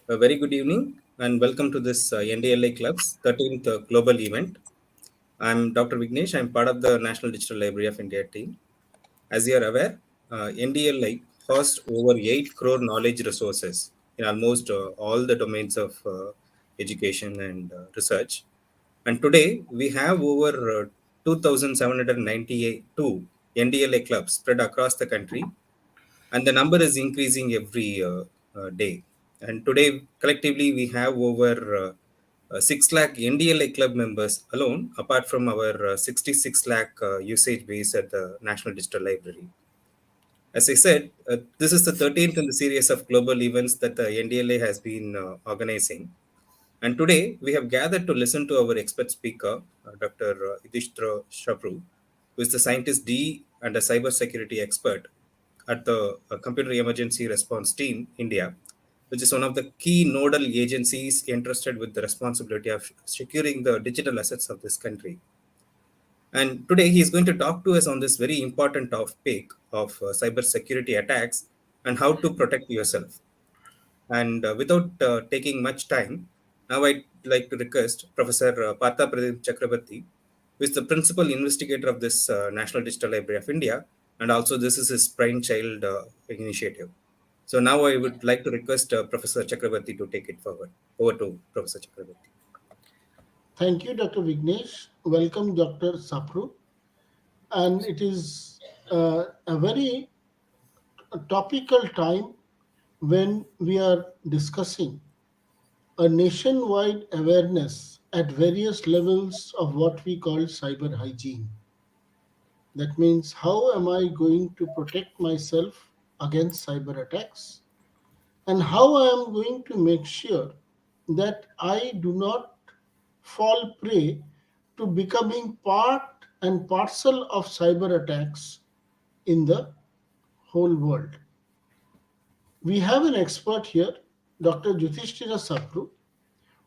A very good evening and welcome to this NDLA Club's 13th global event. I'm Dr. Vignesh. I'm part of the National Digital Library of India team. As you are aware, NDLI hosts over 8 crore knowledge resources in almost all the domains of education and research. And today we have over 2,792 NDLA clubs spread across the country, and the number is increasing every day. And today, collectively, we have over 6 lakh NDLA club members alone, apart from our 66 lakh usage base at the National Digital Library. As I said, this is the 13th in the series of global events that the NDLA has been organizing. And today, we have gathered to listen to our expert speaker, Dr. Yudhishthra Shabru, who is the scientist D and a cybersecurity expert at the Computer Emergency Response Team, India, which is one of the key nodal agencies entrusted with the responsibility of securing the digital assets of this country. And today he is going to talk to us on this very important topic of cyber security attacks and how to protect yourself. And without taking much time, now I'd like to request Professor Partha Pradeep Chakrabarti, who is the principal investigator of this National Digital Library of India, and also this is his brainchild initiative. So now I would like to request Professor Chakrabarti to take it forward. Over to Professor Chakrabarti. Thank you, Dr. Vignesh. Welcome, Dr. Sapru. And it is a very topical time when we are discussing a nationwide awareness at various levels of what we call cyber hygiene. That means, how am I going to protect myself against cyber attacks? And how I am going to make sure that I do not fall prey to becoming part and parcel of cyber attacks in the whole world. We have an expert here, Dr. Yudhishthira Sapru,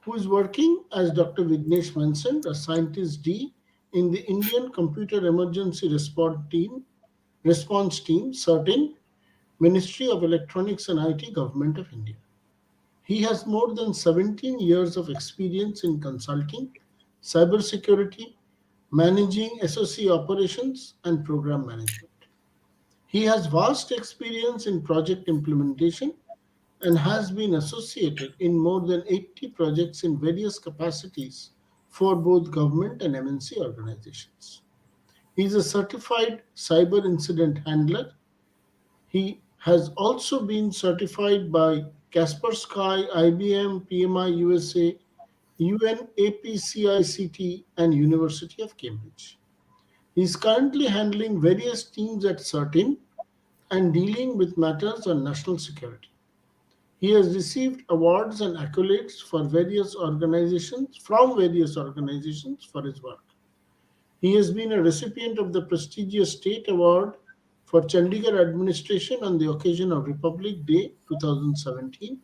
who is working, as Dr. Vignesh mentioned, a scientist D in the Indian Computer Emergency Response Team, CERTIN, Ministry of Electronics and IT, Government of India. He has more than 17 years of experience in consulting, cybersecurity, managing SOC operations, and program management. He has vast experience in project implementation and has been associated in more than 80 projects in various capacities for both government and MNC organizations. He is a certified cyber incident handler. He has also been certified by Kaspersky, IBM, PMI USA, UN, APCICT, and University of Cambridge. He is currently handling various teams at CERTIN and dealing with matters on national security. He has received awards and accolades from various organizations for his work. He has been a recipient of the prestigious State Award for Chandigarh Administration on the occasion of Republic Day 2017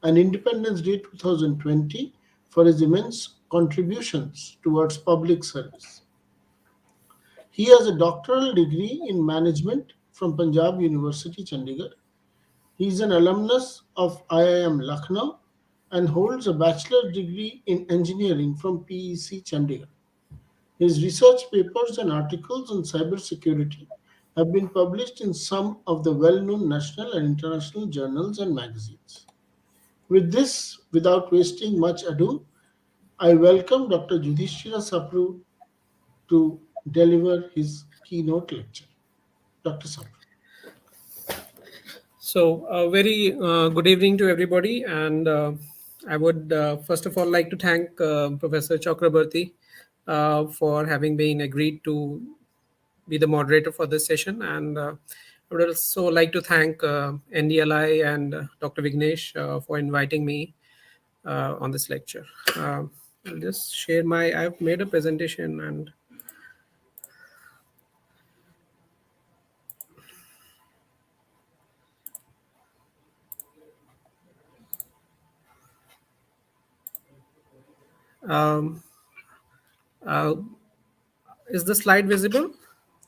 and Independence Day 2020 for his immense contributions towards public service. He has a doctoral degree in management from Punjab University, Chandigarh. He is an alumnus of IIM Lucknow and holds a bachelor's degree in engineering from PEC Chandigarh. His research papers and articles on cybersecurity have been published in some of the well-known national and international journals and magazines. With this, without wasting much ado, I welcome Dr. Yudhishthira Sapru to deliver his keynote lecture. Dr. Sapru. So, very good evening to everybody. And I would first of all like to thank Professor Chakrabarti for having been agreed to be the moderator for this session. And I would also like to thank NDLI and Dr. Vignesh for inviting me on this lecture. I'll just share I've made a presentation and um, uh, Is the slide visible?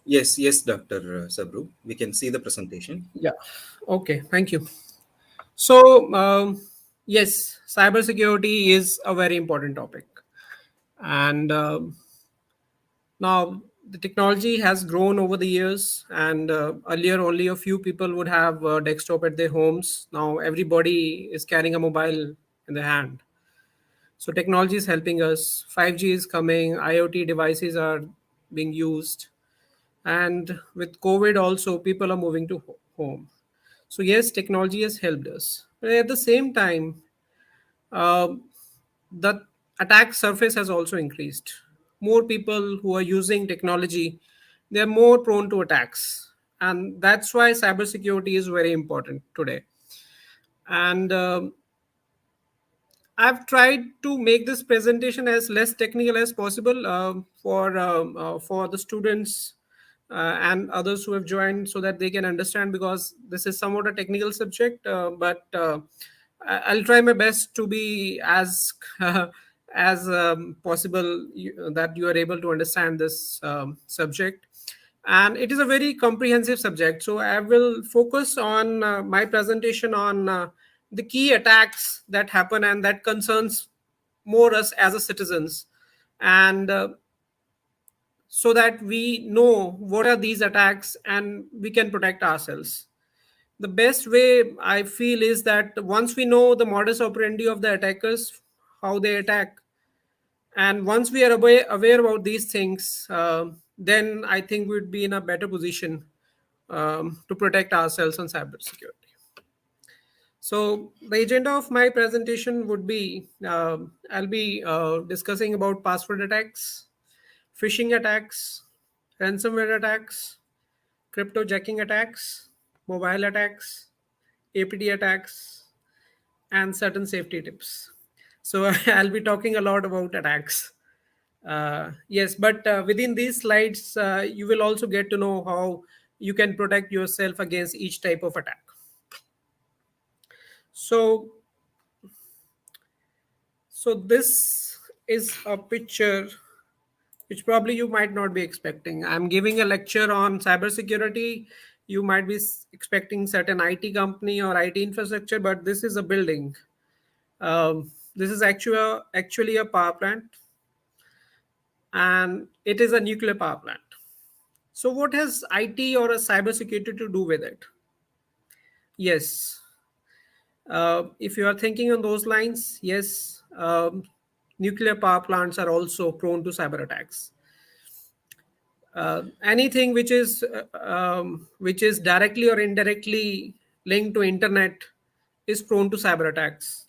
Yes, yes, Dr. Sabru. We can see the presentation. Yeah. Okay. Thank you. So, yes, cybersecurity is a very important topic. And now the technology has grown over the years. And earlier, only a few people would have a desktop at their homes. Now, everybody is carrying a mobile in their hand. So, technology is helping us. 5G is coming, IoT devices are being used. And with COVID, also, people are moving to home. So, yes, technology has helped us. But at the same time, uh, the attack surface has also increased. More people who are using technology, they are more prone to attacks. And that's why cybersecurity is very important today. And I've tried to make this presentation as less technical as possible for the students and others who have joined, so that they can understand, because this is somewhat a technical subject. But I'll try my best to be as as possible, that you are able to understand this subject. And it is a very comprehensive subject, so I will focus on my presentation on the key attacks that happen and that concerns more us as a citizens. And so that we know what are these attacks and we can protect ourselves. The best way I feel is that once we know the modus operandi of the attackers, how they attack, and once we are aware about these things, then I think we'd be in a better position to protect ourselves on cybersecurity. So the agenda of my presentation would be, I'll be discussing about password attacks, phishing attacks, ransomware attacks, cryptojacking attacks, mobile attacks, APT attacks, and certain safety tips. So I'll be talking a lot about attacks. Yes, but within these slides, you will also get to know how you can protect yourself against each type of attack. So, so this is a picture which probably you might not be expecting. I'm giving a lecture on cybersecurity. You might be expecting certain IT company or IT infrastructure, but this is a building. This is actually a power plant, and it is a nuclear power plant. So, what has IT or a cybersecurity to do with it? Yes, if you are thinking on those lines, yes, nuclear power plants are also prone to cyber attacks. Anything which is directly or indirectly linked to internet is prone to cyber attacks.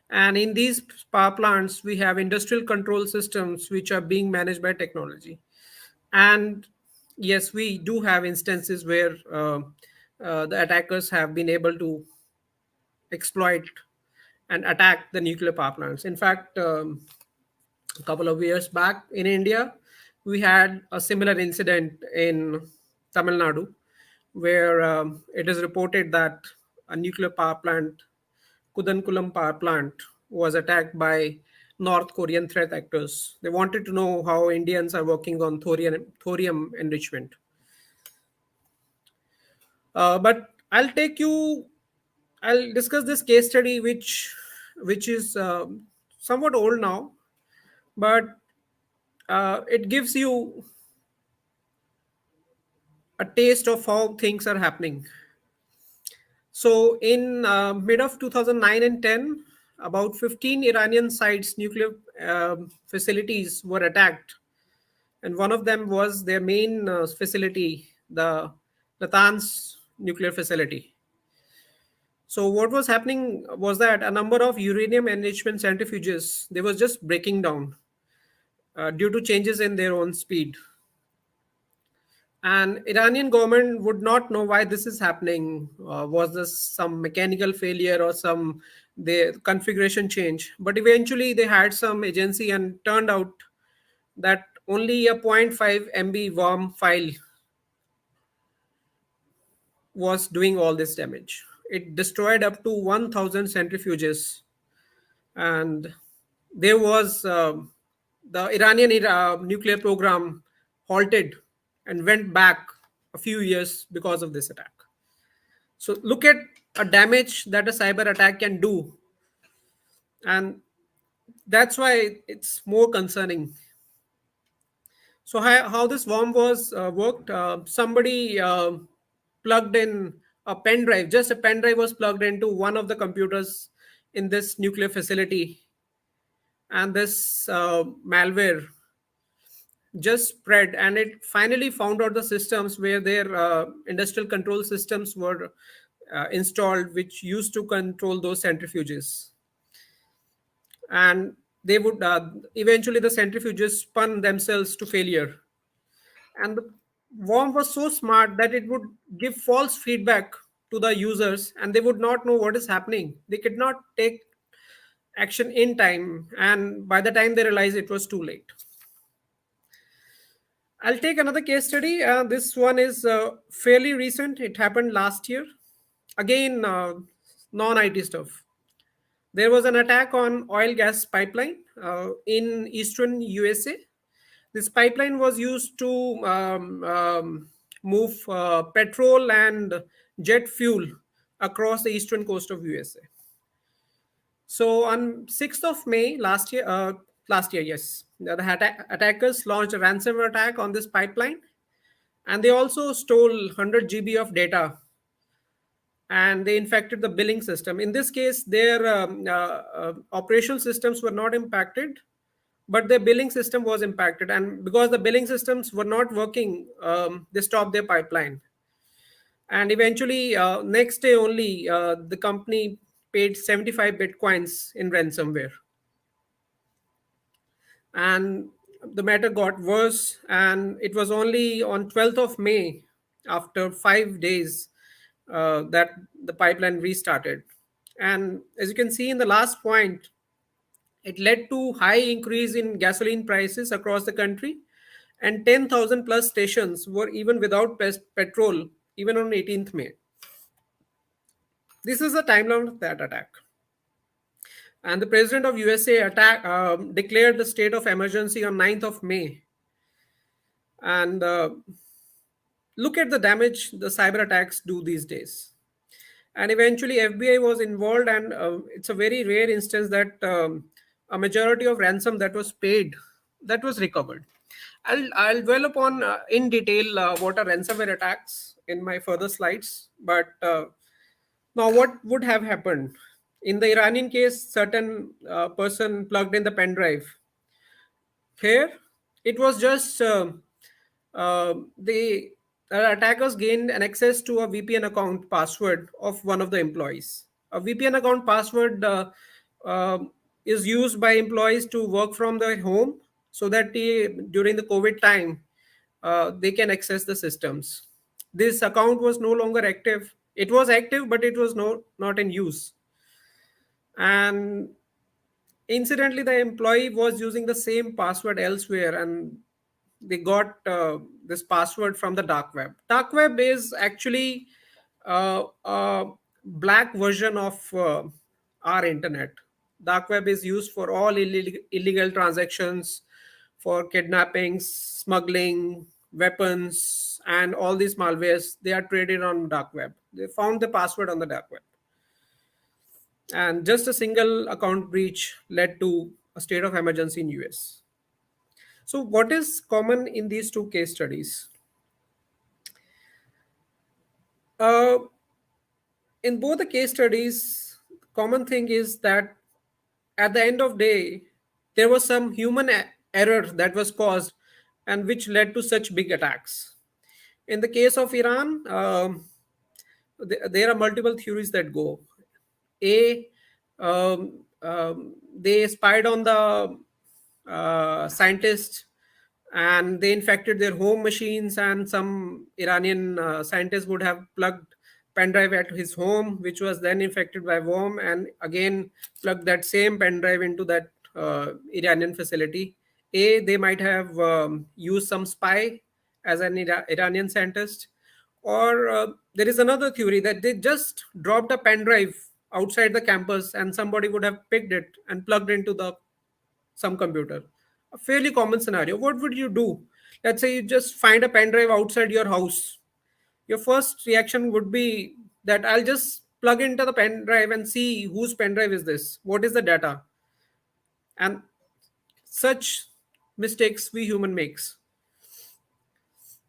And in these power plants, we have industrial control systems which are being managed by technology. And yes, we do have instances where the attackers have been able to exploit and attack the nuclear power plants. In fact, a couple of years back in India, we had a similar incident in Tamil Nadu, where it is reported that a nuclear power plant, Kudankulam power plant, was attacked by North Korean threat actors. They wanted to know how Indians are working on thorium enrichment. But I'll discuss this case study, which is somewhat old now, but it gives you a taste of how things are happening. So in mid of 2009 and 10, about 15 Iranian sites, nuclear facilities were attacked. And one of them was their main facility, the Natanz nuclear facility. So what was happening was that a number of uranium enrichment centrifuges, they were just breaking down due to changes in their own speed. And Iranian government would not know why this is happening. Was this some mechanical failure or some the configuration change? But eventually they had some agency and turned out that only a 0.5 MB worm file was doing all this damage. It destroyed up to 1,000 centrifuges. And there was the Iranian nuclear program halted and went back a few years because of this attack. So look at a damage that a cyber attack can do, and that's why it's more concerning. So how this worm was worked? Somebody plugged in a pen drive. Just a pen drive was plugged into one of the computers in this nuclear facility, and this malware just spread, and it finally found out the systems where their industrial control systems were installed, which used to control those centrifuges. And they would eventually the centrifuges spun themselves to failure, and the worm was so smart that it would give false feedback to the users, and they would not know what is happening. They could not take action in time, and by the time they realized, it was too late. I'll take another case study. This one is fairly recent. It happened last year. Again, non-IT stuff. There was an attack on oil gas pipeline in eastern USA. This pipeline was used to move petrol and jet fuel across the eastern coast of USA. So on 6th of May last year, yes, the attackers launched a ransomware attack on this pipeline, and they also stole 100 GB of data, and they infected the billing system. In this case, their operational systems were not impacted, but their billing system was impacted. And because the billing systems were not working, they stopped their pipeline. And eventually, next day only, the company paid 75 bitcoins in ransomware. And the matter got worse, and it was only on 12th of May, after 5 days, that the pipeline restarted. And as you can see in the last point, it led to high increase in gasoline prices across the country, and 10,000 plus stations were even without petrol even on 18th May. This is the timeline of that attack. And the president of USA declared the state of emergency on 9th of May. And look at the damage the cyber attacks do these days. And eventually FBI was involved, and it's a very rare instance that a majority of ransom that was paid, that was recovered. I'll dwell upon in detail what are ransomware attacks in my further slides. But now, what would have happened? In the Iranian case, certain person plugged in the pen drive. Here, it was just the attackers gained an access to a VPN account password of one of the employees. A VPN account password is used by employees to work from their home, so that during the COVID time, they can access the systems. This account was no longer active. It was active, but it was not in use. And incidentally, the employee was using the same password elsewhere, and they got this password from the dark web. Dark web is actually a black version of our internet. Dark web is used for all illegal transactions, for kidnappings, smuggling, weapons, and all these malwares. They are traded on dark web. They found the password on the dark web. And just a single account breach led to a state of emergency in US. So what is common in these two case studies? In both the case studies, common thing is that at the end of day, there was some human error that was caused, and which led to such big attacks. In the case of Iran, there are multiple theories that go. They spied on the scientists, and they infected their home machines, and some Iranian scientists would have plugged pen drive at his home, which was then infected by worm, and again plugged that same pen drive into that Iranian facility. They might have used some spy as an Iranian scientist, or there is another theory that they just dropped a pen drive outside the campus, and somebody would have picked it and plugged into some computer. A fairly common scenario. What would you do? Let's say you just find a pen drive outside your house. Your first reaction would be that I'll just plug into the pen drive and see whose pen drive is this, what is the data, and such mistakes we human makes.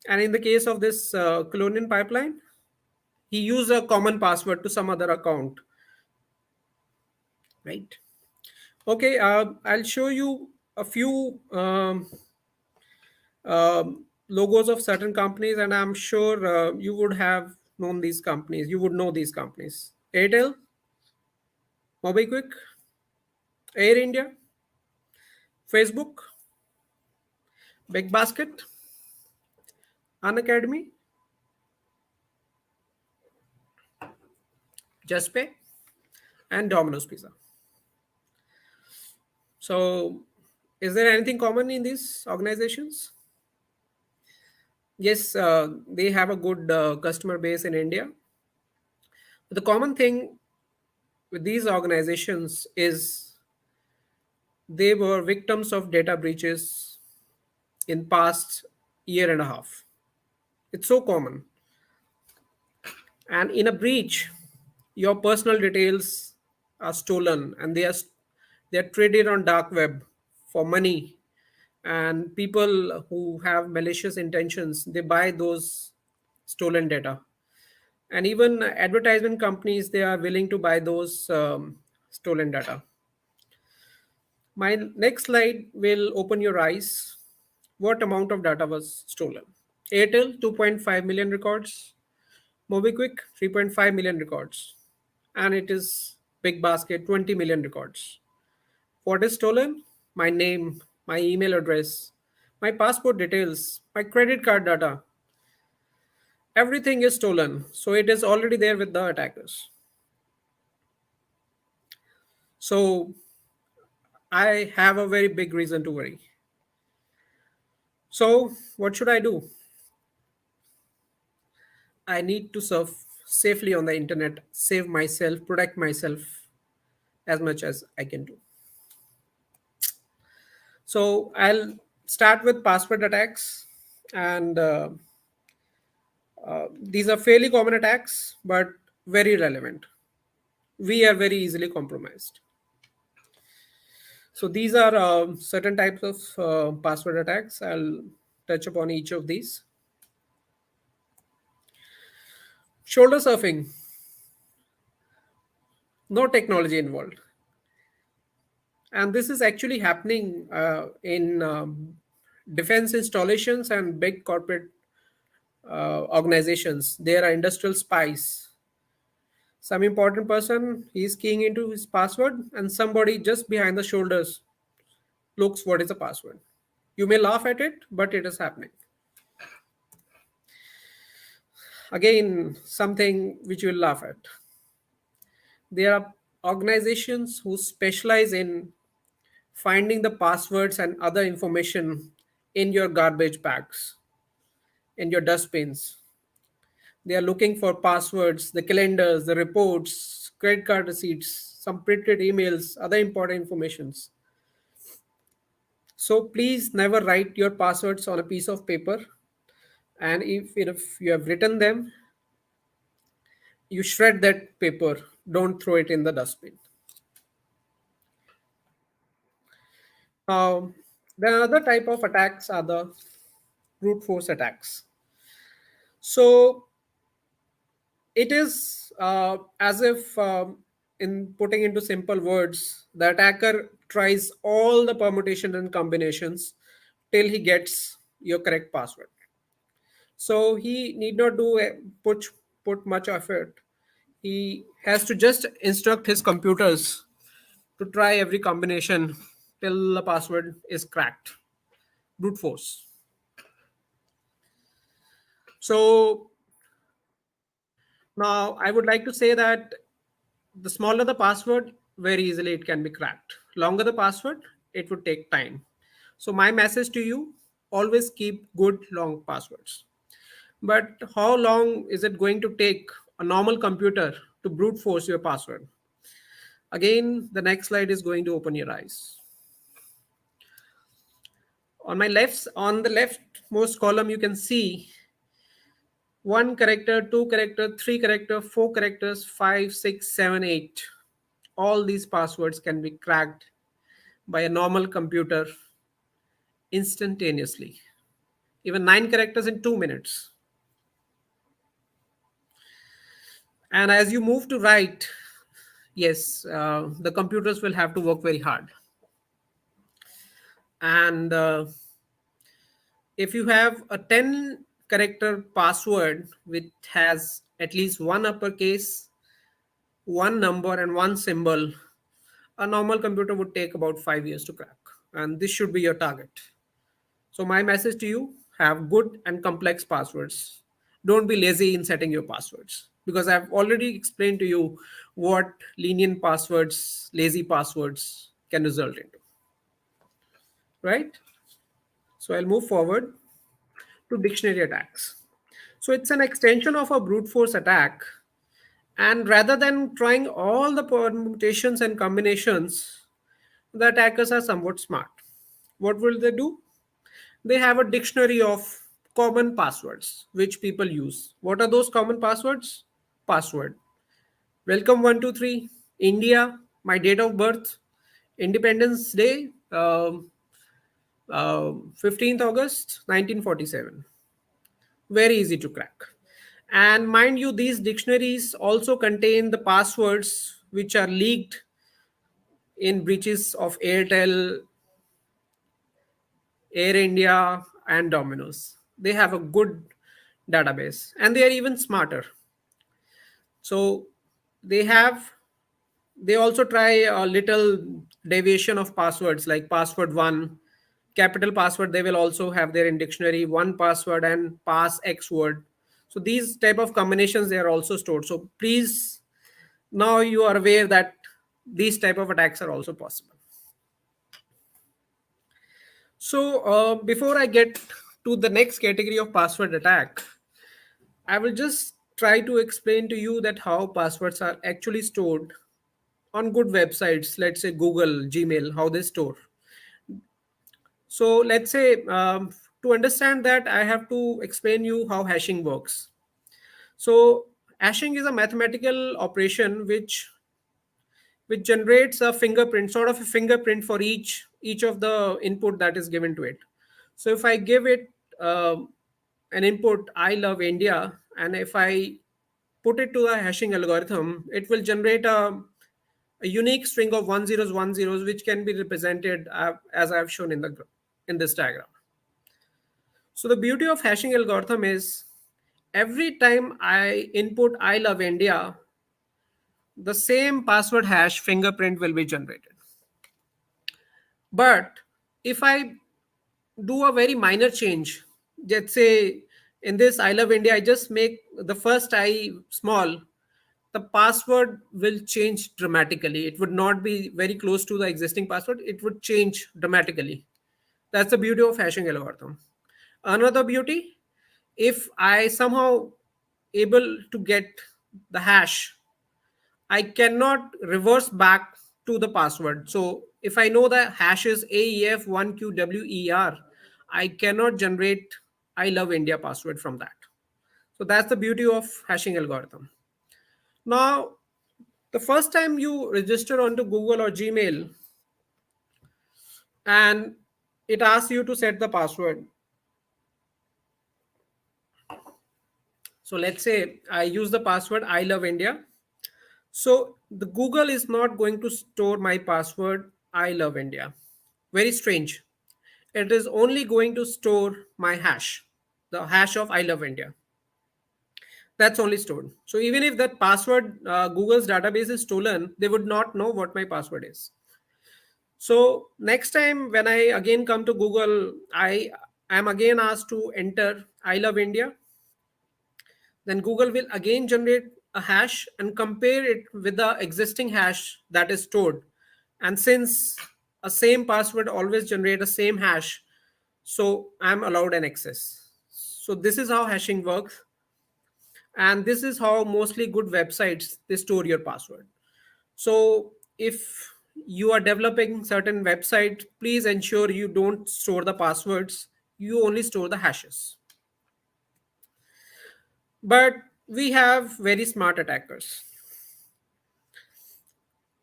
And in the case of this colonial pipeline, he used a common password to some other account, right? Okay, I'll show you a few logos of certain companies, and I'm sure you would have known these companies. You would know these companies: Airtel, MobiQuick, Air India, Facebook, Big Basket, Unacademy, JustPay, and Domino's Pizza. So, is there anything common in these organizations? Yes, they have a good customer base in India. The common thing with these organizations is they were victims of data breaches in past year and a half. It's so common. And in a breach, your personal details are stolen, and they are traded on dark web for money. And people who have malicious intentions, they buy those stolen data. And even advertisement companies, they are willing to buy those stolen data. My next slide will open your eyes. What amount of data was stolen? Airtel, 2.5 million records. MobiQuick, 3.5 million records. And it is Big Basket, 20 million records. What is stolen? My name, my email address, my passport details, my credit card data. Everything is stolen. So it is already there with the attackers. So I have a very big reason to worry. So what should I do? I need to surf safely on the internet, save myself, protect myself as much as I can do. So I'll start with password attacks, and these are fairly common attacks, but very relevant. We are very easily compromised. So these are certain types of password attacks. I'll touch upon each of these. Shoulder surfing, no technology involved. And this is actually happening in defense installations and big corporate organizations. There are industrial spies. Some important person, he's keying into his password, and somebody just behind the shoulders looks what is the password. You may laugh at it, but it is happening. Again, something which you will laugh at. There are organizations who specialize in finding the passwords and other information in your garbage bags, in your dustbins. They are looking for passwords, the calendars, the reports, credit card receipts, some printed emails, other important informations. So please never write your passwords on a piece of paper. And if you have written them, you shred that paper. Don't throw it in the dustbin. Now, the other type of attacks are the brute force attacks. So it is as if, in putting into simple words, the attacker tries all the permutations and combinations till he gets your correct password. So he need not put much effort. He has to just instruct his computers to try every combination till the password is cracked. Brute force. So now I would like to say that the smaller the password, very easily it can be cracked. Longer the password, it would take time. So my message to you, always keep good long passwords. But how long is it going to take a normal computer to brute force your password? Again, the next slide is going to open your eyes. On the left, rightmost column, you can see one character, two character, three character, four characters, 5, 6, 7, 8. All these passwords can be cracked by a normal computer instantaneously. Even 9 characters in 2 minutes. And as you move to right, yes, the computers will have to work very hard. And if you have a 10 character password which has at least one uppercase, one number, and one symbol, a normal computer would take about 5 years to crack. And this should be your target. So, my message to you, have good and complex passwords. Don't be lazy in setting your passwords, because I've already explained to you what lenient passwords, lazy passwords can result into. Right? So, I'll move forward to dictionary attacks. So, it's an extension of a brute force attack. And rather than trying all the permutations and combinations, the attackers are somewhat smart. What will they do? They have a dictionary of common passwords which people use. What are those common passwords? Password. Welcome 123, India, my date of birth, Independence Day, 15th August 1947. Very easy to crack. And mind you, these dictionaries also contain the passwords which are leaked in breaches of Airtel, Air India, and Domino's. They have a good database and they are even smarter. So they also try a little deviation of passwords like password one, capital password. They will also have there in dictionary, one password and pass X word. So these type of combinations, they are also stored. So please, now you are aware that these type of attacks are also possible. So before I get to the next category of password attack, I will just try to explain to you that how passwords are actually stored on good websites. Let's say Google, Gmail, how they store. So let's say to understand that, I have to explain you how hashing works. So hashing is a mathematical operation which generates a fingerprint, sort of a fingerprint for each of the input that is given to it. So if I give it an input, I love India, and if I put it to the hashing algorithm, it will generate a unique string of 10s, which can be represented as I've shown in this diagram. So the beauty of hashing algorithm is every time I input I love India, the same password hash fingerprint will be generated. But if I do a very minor change, let's say in this I love India, I just make the first I small, the password will change dramatically. It would not be very close to the existing password. It would change dramatically. That's the beauty of hashing algorithm. Another beauty, if I somehow able to get the hash, I cannot reverse back to the password. So if I know the hash is AEF1QWER, I cannot generate I love India password from that. So that's the beauty of hashing algorithm. Now, the first time you register onto Google or Gmail and it asks you to set the password. So let's say I use the password I love India. So the Google is not going to store my password I love India. Very strange. It is only going to store my hash, the hash of I love India. That's only stored. So even if that password, Google's database is stolen, they would not know what my password is. So next time when I again come to Google, I am again asked to enter I love India. Then Google will again generate a hash and compare it with the existing hash that is stored. And since a same password always generate the same hash, so I'm allowed an access. So this is how hashing works. And this is how mostly good websites, they store your password. So if you are developing certain website, please ensure you don't store the passwords you only store the hashes. But we have very smart attackers.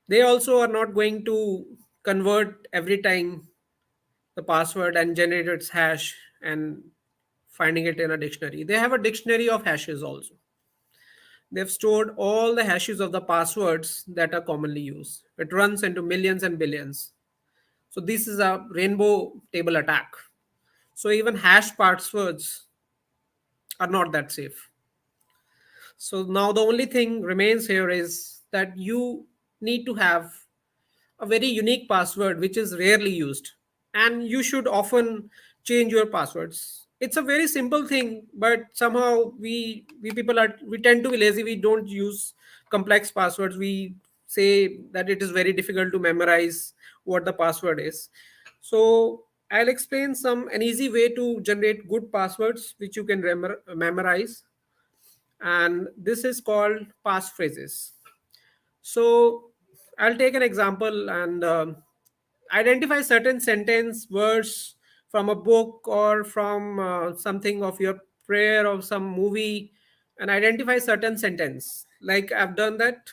They also are not going to convert every time the password and generate its hash and finding it in a dictionary. They have a dictionary of hashes also. They've stored all the hashes of the passwords that are commonly used. It runs into millions and billions. So this is a rainbow table attack. So even hash passwords are not that safe. So now the only thing remains here is that you need to have a very unique password which is rarely used, and you should often change your passwords. It's a very simple thing, but somehow we people are, we tend to be lazy. We don't use complex passwords. We say that it is very difficult to memorize what the password is. So I'll explain an easy way to generate good passwords which you can memorize, and this is called passphrases. So I'll take an example and identify certain sentence words from a book or from something of your prayer or some movie, and identify certain sentence. Like I've done that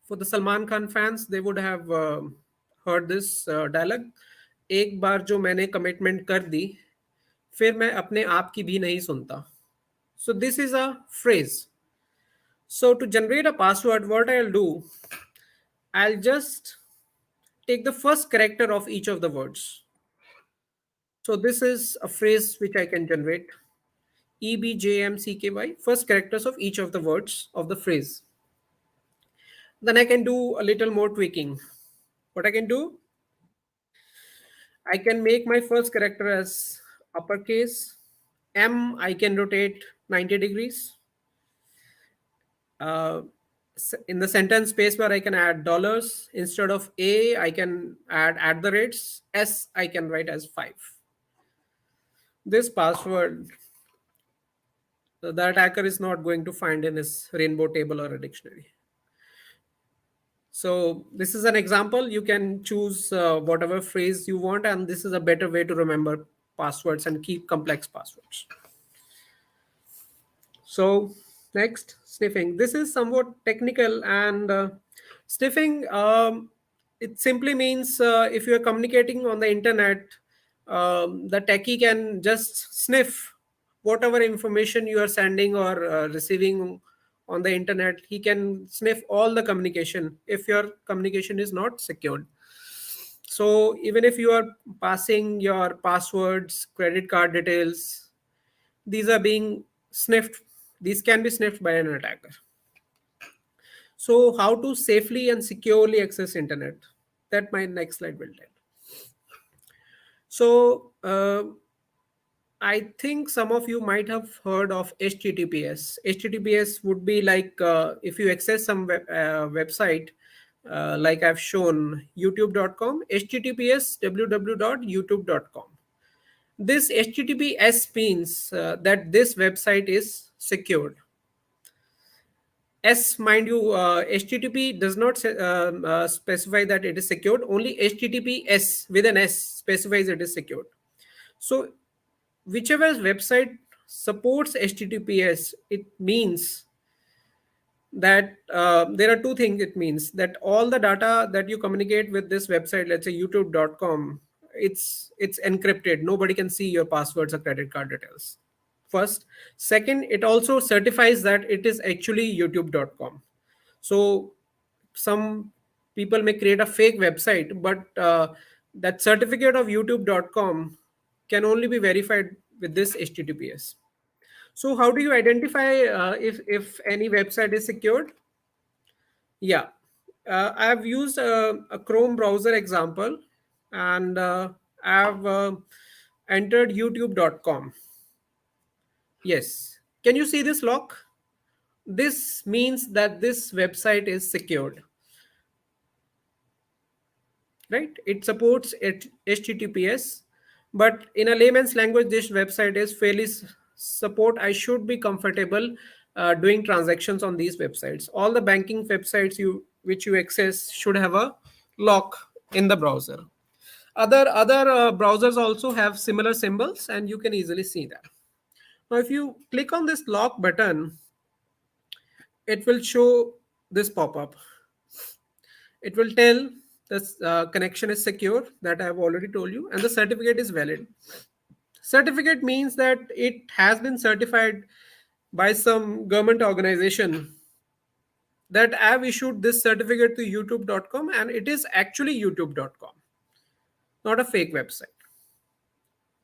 for the Salman Khan fans. They would have heard this dialogue. एक बार जो मैंने commitment कर दी फिर मैं अपने आप की भी नहीं सुनता. So this is a phrase. So to generate a password, what I'll do, I'll just take the first character of each of the words. So this is a phrase which I can generate. EBJMCKY, first characters of each of the words of the phrase. Then I can do a little more tweaking. What I can do, I can make my first character as uppercase. M, I can rotate 90 degrees. In the sentence space where I can add dollars, instead of A, I can add at the rates. S, I can write as 5. This password, the attacker is not going to find in his rainbow table or a dictionary. So this is an example. You can choose whatever phrase you want, and this is a better way to remember passwords and keep complex passwords. So next, sniffing. This is somewhat technical, and sniffing, it simply means if you are communicating on the internet, the techie can just sniff whatever information you are sending or receiving on the internet. He can sniff all the communication if your communication is not secured. So even if you are passing your passwords, credit card details, these are being sniffed. These can be sniffed by an attacker. So how to safely and securely access internet? That my next slide will tell. So I think some of you might have heard of HTTPS. HTTPS would be like if you access some website, like I've shown, youtube.com, HTTPS www.youtube.com. This HTTPS means that this website is secured. S, mind you, HTTP does not specify that it is secured. Only HTTPS with an S specifies it is secured. So whichever website supports HTTPS, it means that there are two things. It means that all the data that you communicate with this website, let's say youtube.com, it's encrypted. Nobody can see your passwords or credit card details. First. Second, it also certifies that it is actually youtube.com. So some people may create a fake website, but that certificate of youtube.com can only be verified with this HTTPS. So how do you identify if any website is secured? Yeah, I have used a Chrome browser example, and I have entered youtube.com. Yes. Can you see this lock? This means that this website is secured. Right? It supports HTTPS, but in a layman's language, this website is fairly support. I should be comfortable doing transactions on these websites. All the banking websites which you access should have a lock in the browser. Other browsers also have similar symbols, and you can easily see that. Now, if you click on this lock button, it will show this pop-up. It will tell this connection is secure, that I have already told you, and the certificate is valid. Certificate means that it has been certified by some government organization that I have issued this certificate to youtube.com, and it is actually youtube.com, not a fake website.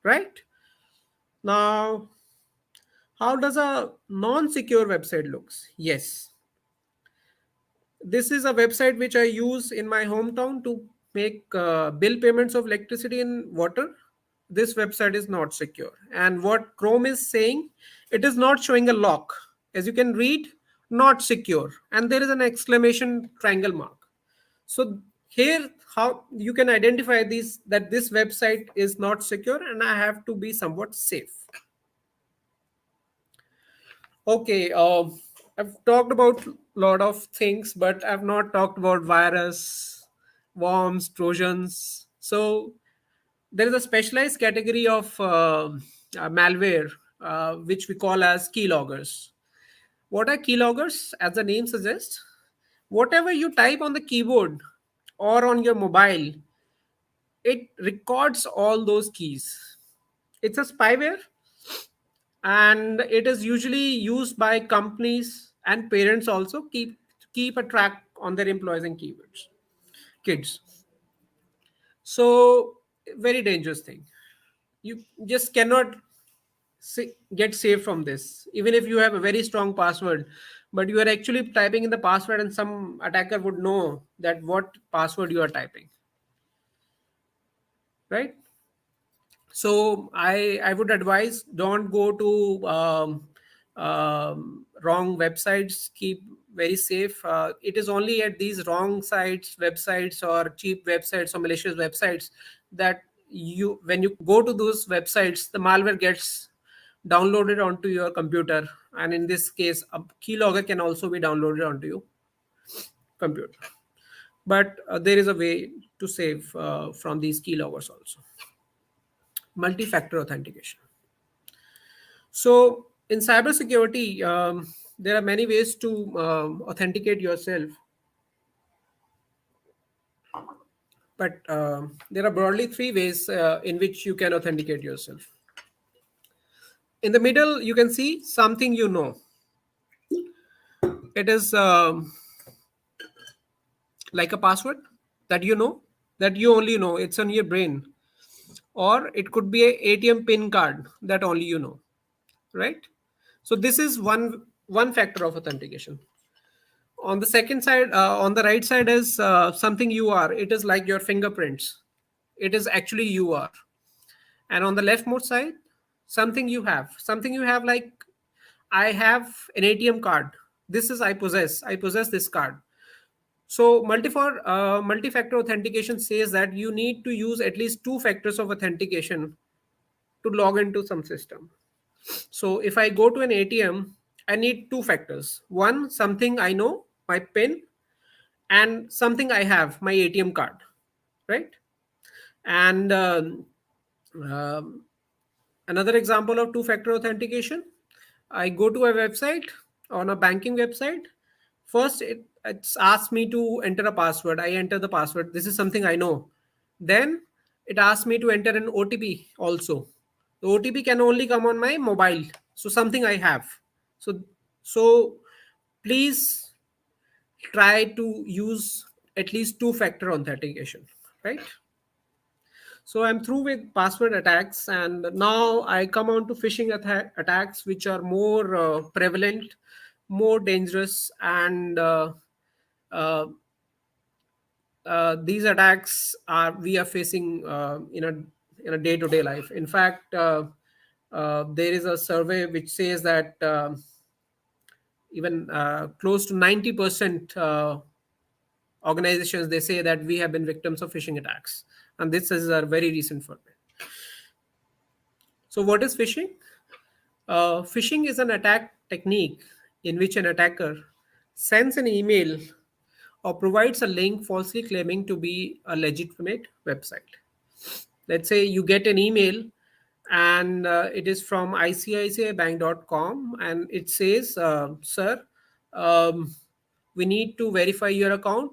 Right? Now, how does a non-secure website looks? Yes. This is a website which I use in my hometown to make bill payments of electricity and water. This website is not secure. And what Chrome is saying, it is not showing a lock. As you can read, not secure. And there is an exclamation triangle mark. So here, how you can identify these, that this website is not secure and I have to be somewhat safe. Okay, I've talked about a lot of things, but I've not talked about virus, worms, trojans. So there is a specialized category of malware, which we call as keyloggers. What are keyloggers? As the name suggests, whatever you type on the keyboard or on your mobile, it records all those keys. It's a spyware, and it is usually used by companies and parents also keep a track on their employees and keywords kids. So very dangerous thing. You just cannot get saved from this, even if you have a very strong password, but you are actually typing in the password and some attacker would know that what password you are typing, right? So I would advise, don't go to wrong websites. Keep very safe. It is only at these wrong sites, websites, or cheap websites or malicious websites that when you go to those websites, the malware gets downloaded onto your computer, and in this case, a keylogger can also be downloaded onto your computer. But there is a way to save from these keyloggers also. Multi-factor authentication. So in cybersecurity, there are many ways to authenticate yourself, but there are broadly three ways in which you can authenticate yourself. In the middle, you can see something you know. It is like a password that you know, that you only know, it's on your brain. Or it could be a ATM PIN card that only you know, right? So this is one factor of authentication. On the second side, on the right side is something you are. It is like your fingerprints. It is actually you are. And on the leftmost side, something you have. Something you have, like I have an ATM card. This is I possess this card. So multi-factor authentication says that you need to use at least two factors of authentication to log into some system. So if I go to an ATM, I need two factors. One, something I know, my PIN, and something I have, my ATM card, right? And another example of two-factor authentication, I go to a website, on a banking website. First, it's asked me to enter a password. I enter the password. This is something I know. Then it asks me to enter an OTP also. The OTP can only come on my mobile. So something I have. So please try to use at least two-factor authentication, right? So I'm through with password attacks, and now I come on to phishing attacks, which are more prevalent, more dangerous, and these attacks we are facing in a day-to-day life. In fact, there is a survey which says that even close to 90% organizations, they say that we have been victims of phishing attacks, and this is a very recent survey. So what is phishing? Phishing is an attack technique in which an attacker sends an email or provides a link falsely claiming to be a legitimate website. Let's say you get an email, and it is from icicibank.com, and it says, sir, um, we need to verify your account.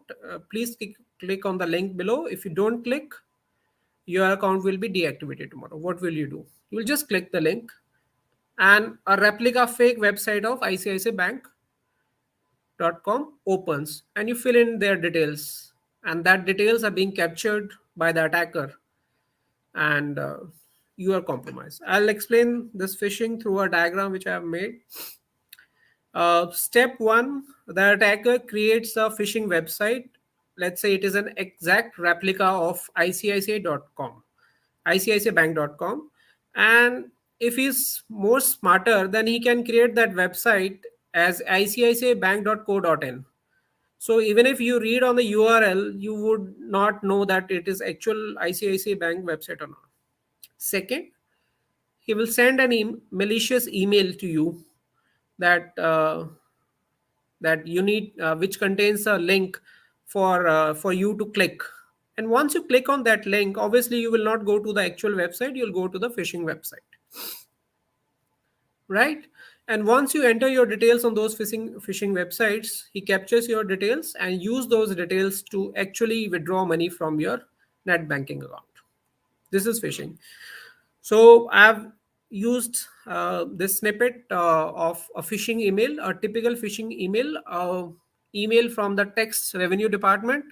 Please click on the link below. If you don't click, your account will be deactivated tomorrow. What will you do? You will just click the link, and a replica fake website of icicibank.com opens, and you fill in their details, and that details are being captured by the attacker, and you are compromised. I'll explain this phishing through a diagram which I have made. Step one, the attacker creates a phishing website. Let's say it is an exact replica of ICICI.com, ICICIbank.com. And if he's more smarter, then he can create that website as ICICIbank.co.in. So even if you read on the URL, you would not know that it is actual ICICI Bank website or not. Second, he will send an malicious email to you that that you need, which contains a link for you to click. And once you click on that link, obviously you will not go to the actual website, you'll go to the phishing website, right? And once you enter your details on those phishing websites, he captures your details and use those details to actually withdraw money from your net banking account. This is phishing. So I've used this snippet of a phishing email, a typical phishing email, email from the tax revenue department,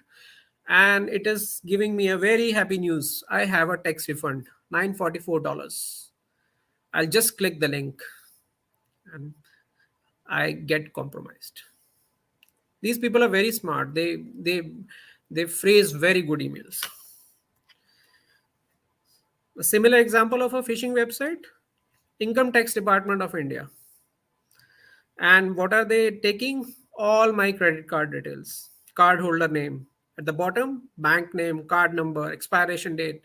and it is giving me a very happy news. I have a tax refund, $944. I'll just click the link, and I get compromised. These people are very smart. They phrase very good emails. A similar example of a phishing website, Income Tax Department of India. And what are they taking? All my credit card details, card holder name. At the bottom, bank name, card number, expiration date,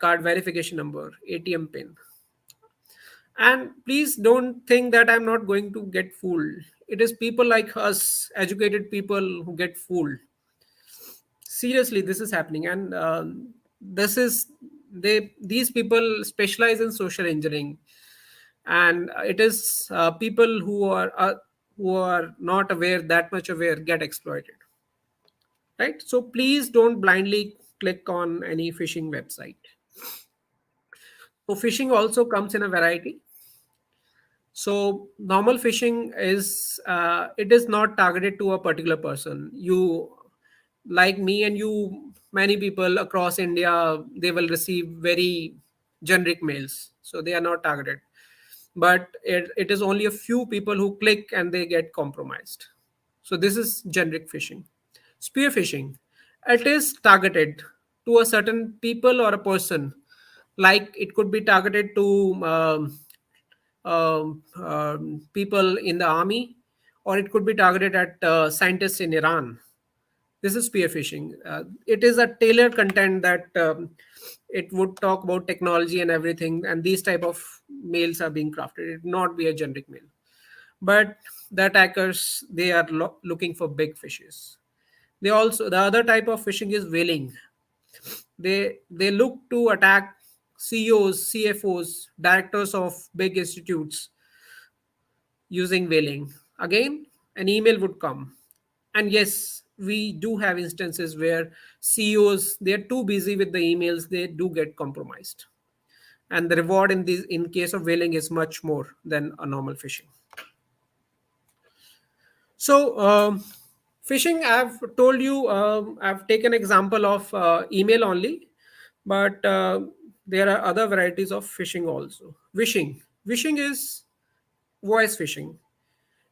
card verification number, ATM pin. And please don't think that I'm not going to get fooled. It is people like us, educated people, who get fooled. Seriously, this is happening, and this is these people specialize in social engineering, and it is people who are not aware, that much aware, get exploited, right? So please don't blindly click on any phishing website. So phishing also comes in a variety. So normal phishing is it is not targeted to a particular person. You, like me and you, many people across India, they will receive very generic mails, so they are not targeted. But it is only a few people who click and they get compromised. So this is generic phishing. Spear phishing, it is targeted to a certain people or a person. Like it could be targeted to people in the army, or it could be targeted at scientists in Iran. This is spear phishing. It is a tailored content that it would talk about technology and everything, and these type of mails are being crafted. It would not be a generic mail. But the attackers, they are looking for big fishes. They also, the other type of phishing is whaling. They look to attack CEOs, CFOs, directors of big institutes using whaling. Again, an email would come. And yes, we do have instances where CEOs, they're too busy with the emails, they do get compromised. And the reward in case of whaling is much more than a normal phishing. So phishing, I've told you, I've taken example of email only, but there are other varieties of phishing also. Wishing is voice phishing.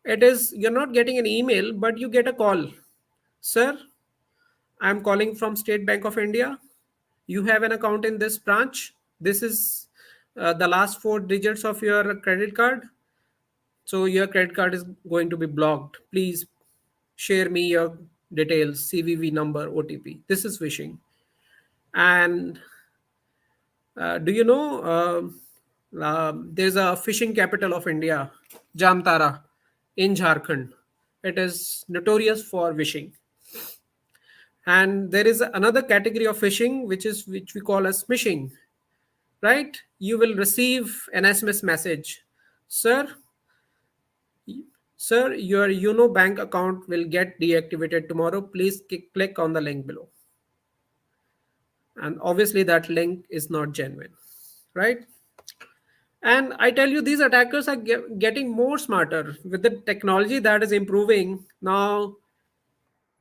It is, you're not getting an email, but you get a call. Sir, I'm calling from State Bank of India. You have an account in this branch. This is the last four digits of your credit card. So your credit card is going to be blocked. Please share me your details, CVV number, OTP. This is phishing. And do you know there's a fishing capital of India, Jamtara, in Jharkhand. It is notorious for fishing. And there is another category of phishing, which we call as smishing, right? You will receive an SMS message. Sir, sir, your bank account will get deactivated tomorrow. Please click on the link below. And obviously that link is not genuine, right? And I tell you, these attackers are getting more smarter with the technology that is improving now.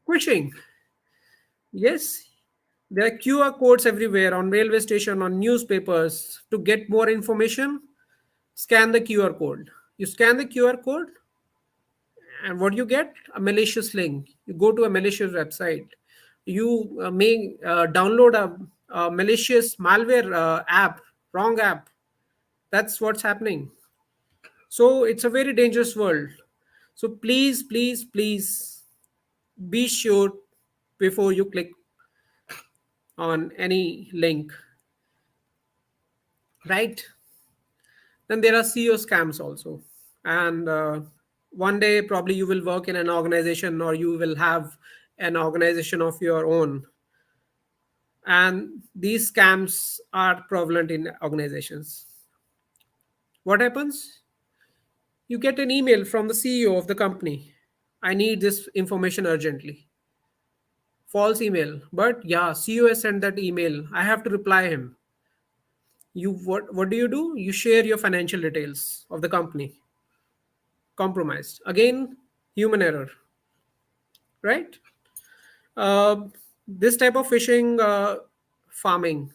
Phishing, yes, there are QR codes everywhere on railway station, on newspapers. To get more information, scan the QR code. You scan the QR code, and what you get? A malicious link. You go to a malicious website. You may download a malicious malware app, wrong app. That's what's happening. So it's a very dangerous world. So please, please, please be sure before you click on any link, right? Then there are CEO scams also. And one day, probably you will work in an organization, or you will have an organization of your own. And these scams are prevalent in organizations. What happens? You get an email from the CEO of the company. I need this information urgently. False email. But yeah, CEO has sent that email. I have to reply him. What do? You share your financial details of the company. Compromised. Again, human error, right? Uh, this type of phishing, farming,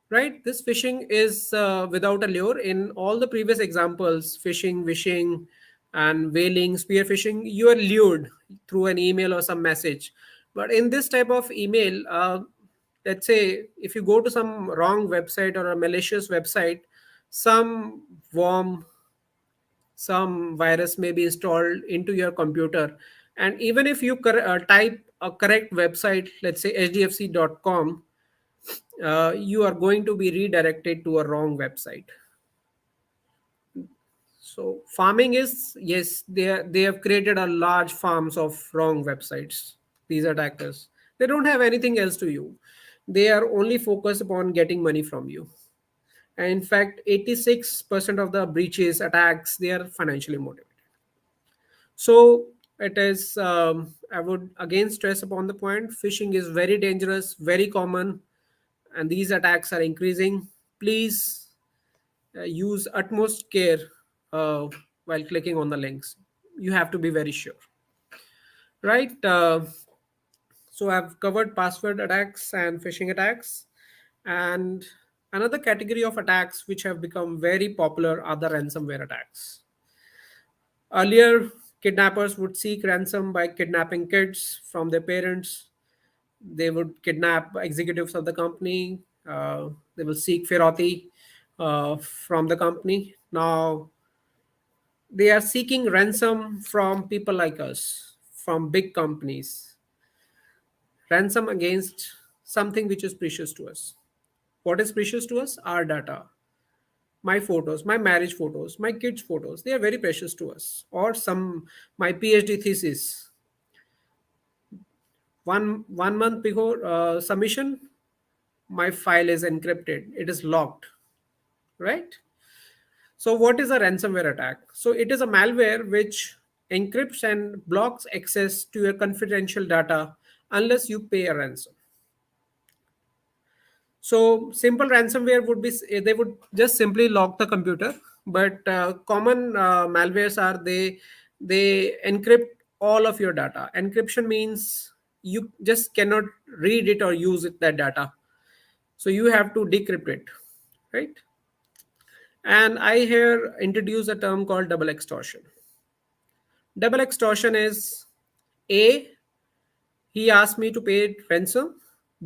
right? This phishing is without a lure. In all the previous examples, phishing, wishing, and whaling, spear phishing, you are lured through an email or some message. But in this type of email, let's say if you go to some wrong website or a malicious website, some worm, some virus may be installed into your computer. And even if you type a correct website, let's say hdfc.com, you are going to be redirected to a wrong website. So farming is, yes, they have created a large farms of wrong websites. These attackers, they don't have anything else to you. They are only focused upon getting money from you. And in fact, 86% of the breaches, attacks, they are financially motivated. So it is, I would again stress upon the point, phishing is very dangerous, very common, and these attacks are increasing. Please use utmost care while clicking on the links. You have to be very sure, right? So I've covered password attacks and phishing attacks. And another category of attacks which have become very popular are the ransomware attacks. Earlier, kidnappers would seek ransom by kidnapping kids from their parents. They would kidnap executives of the company. They will seek firauti from the company. Now, they are seeking ransom from people like us, from big companies. Ransom against something which is precious to us. What is precious to us? Our data, my photos, my marriage photos, my kids photos. They are very precious to us. Or my PhD thesis. One month before submission, my file is encrypted, it is locked, right? So what is a ransomware attack? So it is a malware which encrypts and blocks access to your confidential data unless you pay a ransom. So simple ransomware would be, they would just simply lock the computer. But common malwares are, they encrypt all of your data. Encryption means you just cannot read it or use that data. So you have to decrypt it, right? And I here introduce a term called double extortion. Double extortion is A, he asked me to pay ransom.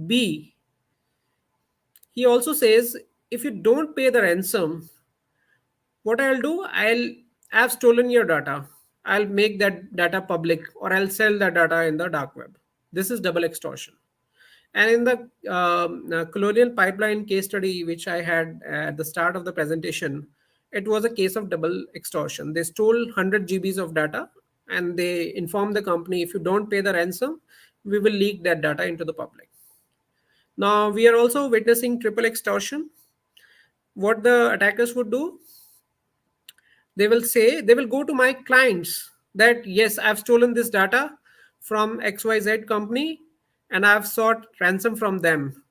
B, he also says, if you don't pay the ransom, what I'll do, I've stolen your data. I'll make that data public, or I'll sell that data in the dark web. This is double extortion. And in the Colonial Pipeline case study, which I had at the start of the presentation, it was a case of double extortion. They stole 100 GBs of data, and they informed the company, if you don't pay the ransom, we will leak that data into the public. Now we are also witnessing triple extortion. What the attackers would do, they will say, they will go to my clients that yes, I've stolen this data from XYZ company and I've sought ransom from them.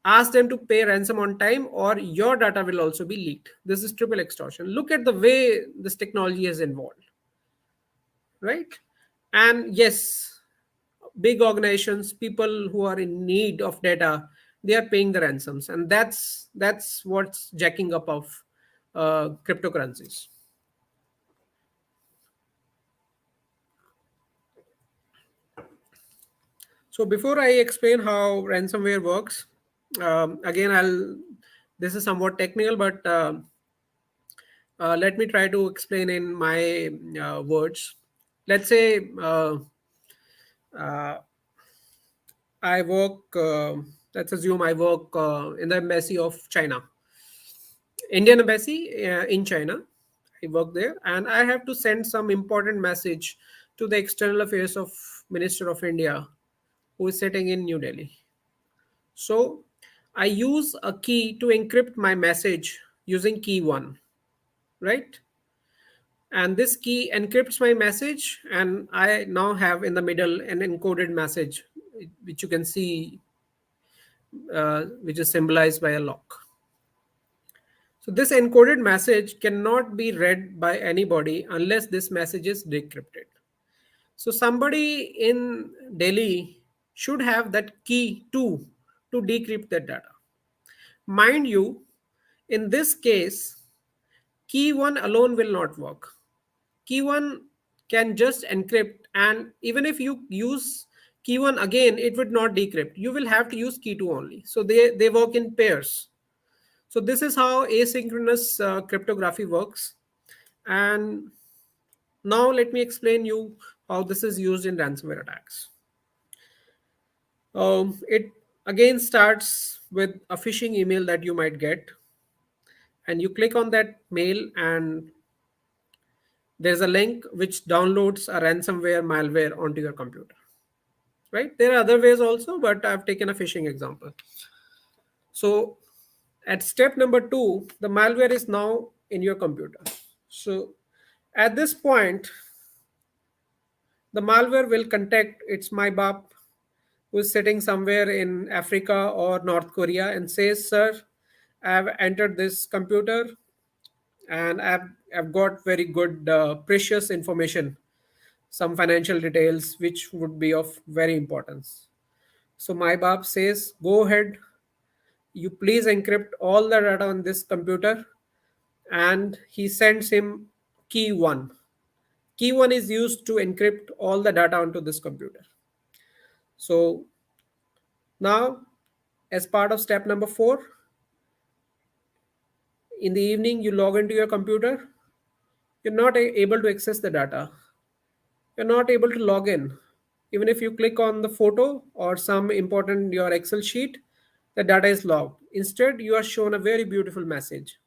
Ask them to pay ransom on time or your data will also be leaked. This is triple extortion. Look at the way this technology is involved, right? And yes, big organizations, people who are in need of data, they are paying the ransoms, and that's what's jacking up of cryptocurrencies. So before I explain how ransomware works, again, this is somewhat technical, but let me try to explain in my words. Let's say uh, I work, let's assume I work in the embassy of China, Indian embassy in China. I work there and I have to send some important message to the external affairs of Minister of India who is sitting in New Delhi. So I use a key to encrypt my message using key one, right? And this key encrypts my message, and I now have in the middle an encoded message, which you can see, which is symbolized by a lock. So this encoded message cannot be read by anybody unless this message is decrypted. So somebody in Delhi should have that key to decrypt that data. Mind you, in this case, key one alone will not work. Key one can just encrypt, and even if you use key one again, it would not decrypt. You will have to use key two only. So they work in pairs. So this is how asynchronous cryptography works. And now let me explain you how this is used in ransomware attacks. It again starts with a phishing email that you might get, and you click on that mail and there's a link which downloads a ransomware malware onto your computer, right? There are other ways also, but I've taken a phishing example. So at step number 2, the malware is now in your computer. So at this point, the malware will contact its MyBAP who is sitting somewhere in Africa or North Korea and says, sir, I've entered this computer and I've got very good, precious information, some financial details, which would be of very importance. So MyBAP says, go ahead, you please encrypt all the data on this computer. And he sends him key one. Key one is used to encrypt all the data onto this computer. So now, as part of step number 4, in the evening, you log into your computer. You're not able to access the data. You're not able to log in. Even if you click on the photo or some important your Excel sheet, the data is logged. Instead, you are shown a very beautiful message.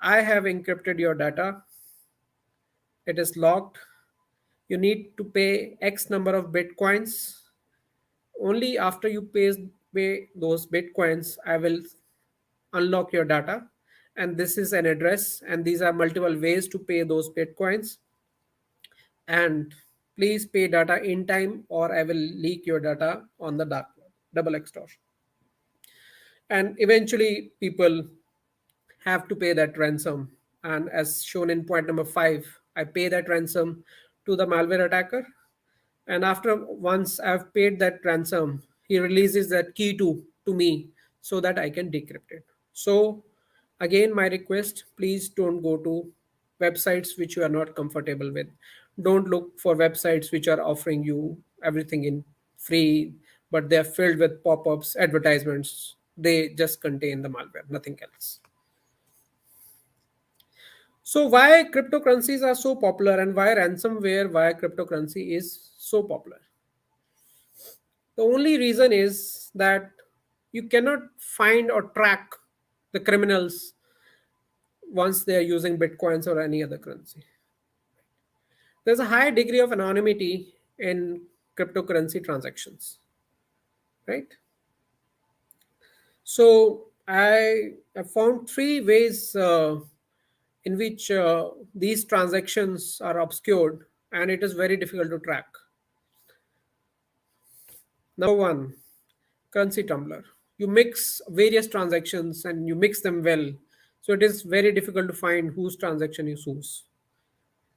I have encrypted your data. It is locked. You need to pay X number of Bitcoins. Only after you pay those Bitcoins, I will unlock your data. And this is an address, and these are multiple ways to pay those Bitcoins. And please pay data in time or I will leak your data on the dark web. Double extortion. And eventually people have to pay that ransom. And as shown in point number 5, I pay that ransom to the malware attacker. And after once I've paid that ransom, he releases that key to me so that I can decrypt it. So again, my request, please don't go to websites which you are not comfortable with. Don't look for websites which are offering you everything in free, but they're filled with pop-ups, advertisements. They just contain the malware, nothing else. So why cryptocurrencies are so popular and why ransomware via cryptocurrency is so popular? The only reason is that you cannot find or track the criminals once they are using Bitcoins or any other currency. There's a high degree of anonymity in cryptocurrency transactions, right? So I found three ways in which these transactions are obscured and it is very difficult to track. Number one, currency tumbler. You mix various transactions and you mix them well. So it is very difficult to find whose transaction is whose.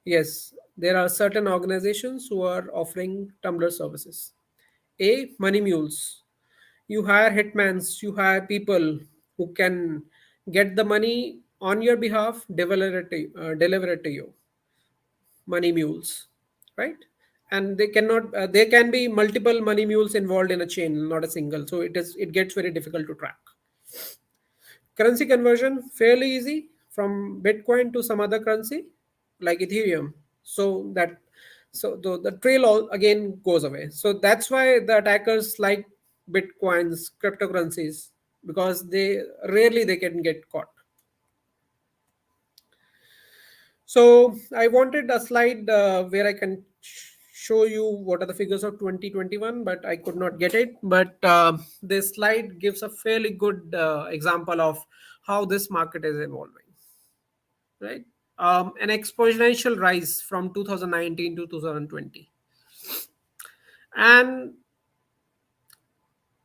Yes, there are certain organizations who are offering tumbler services. A, money mules. You hire hitmans, you hire people who can get the money on your behalf, deliver it to you. Money mules, right? And they cannot. There can be multiple money mules involved in a chain, not a single. So it gets very difficult to track. Currency conversion fairly easy from Bitcoin to some other currency like Ethereum. So the trail all again goes away. So that's why the attackers like Bitcoins, cryptocurrencies, because they rarely they can get caught. So I wanted a slide where I can show you what are the figures of 2021, but I could not get it. But this slide gives a fairly good example of how this market is evolving, right? An exponential rise from 2019 to 2020, and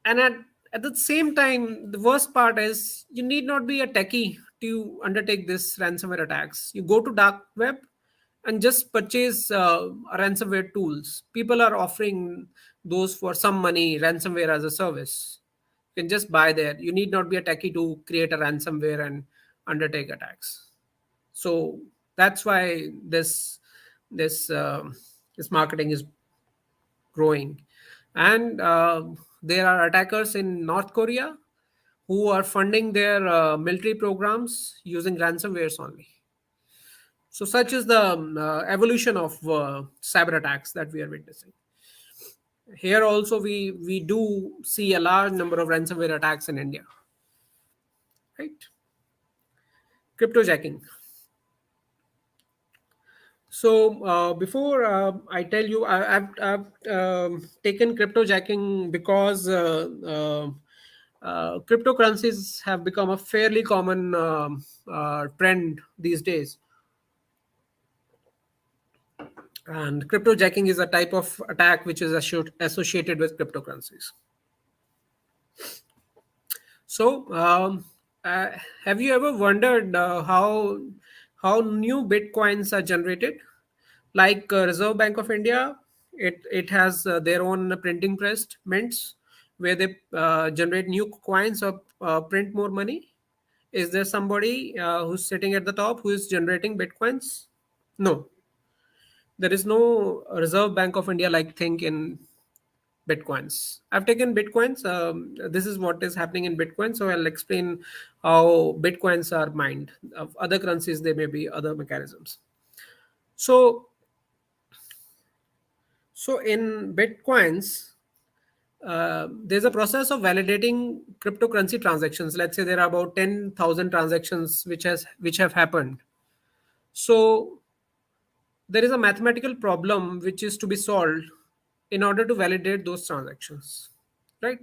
and at the same time, the worst part is you need not be a techie to undertake this ransomware attacks. You go to dark web and just purchase ransomware tools. People are offering those for some money, ransomware as a service. You can just buy there. You need not be a techie to create a ransomware and undertake attacks. So that's why this this marketing is growing, and there are attackers in North Korea who are funding their military programs using ransomwares only. So such is the evolution of cyber attacks that we are witnessing. Here also we do see a large number of ransomware attacks in India, right? Cryptojacking. So before I tell you, I've taken cryptojacking because cryptocurrencies have become a fairly common trend these days. And cryptojacking is a type of attack which is associated with cryptocurrencies. So, have you ever wondered how new bitcoins are generated? Like Reserve Bank of India, it has their own printing press mints where they generate new coins or print more money. Is there somebody who's sitting at the top who is generating bitcoins? No, there is no Reserve Bank of India like thing in bitcoins. I've taken bitcoins. This is what is happening in bitcoin. So I'll explain how bitcoins are mined. Of other currencies, there may be other mechanisms. So in bitcoins, there's a process of validating cryptocurrency transactions. Let's say there are about 10,000 transactions which have happened. So there is a mathematical problem which is to be solved in order to validate those transactions, right?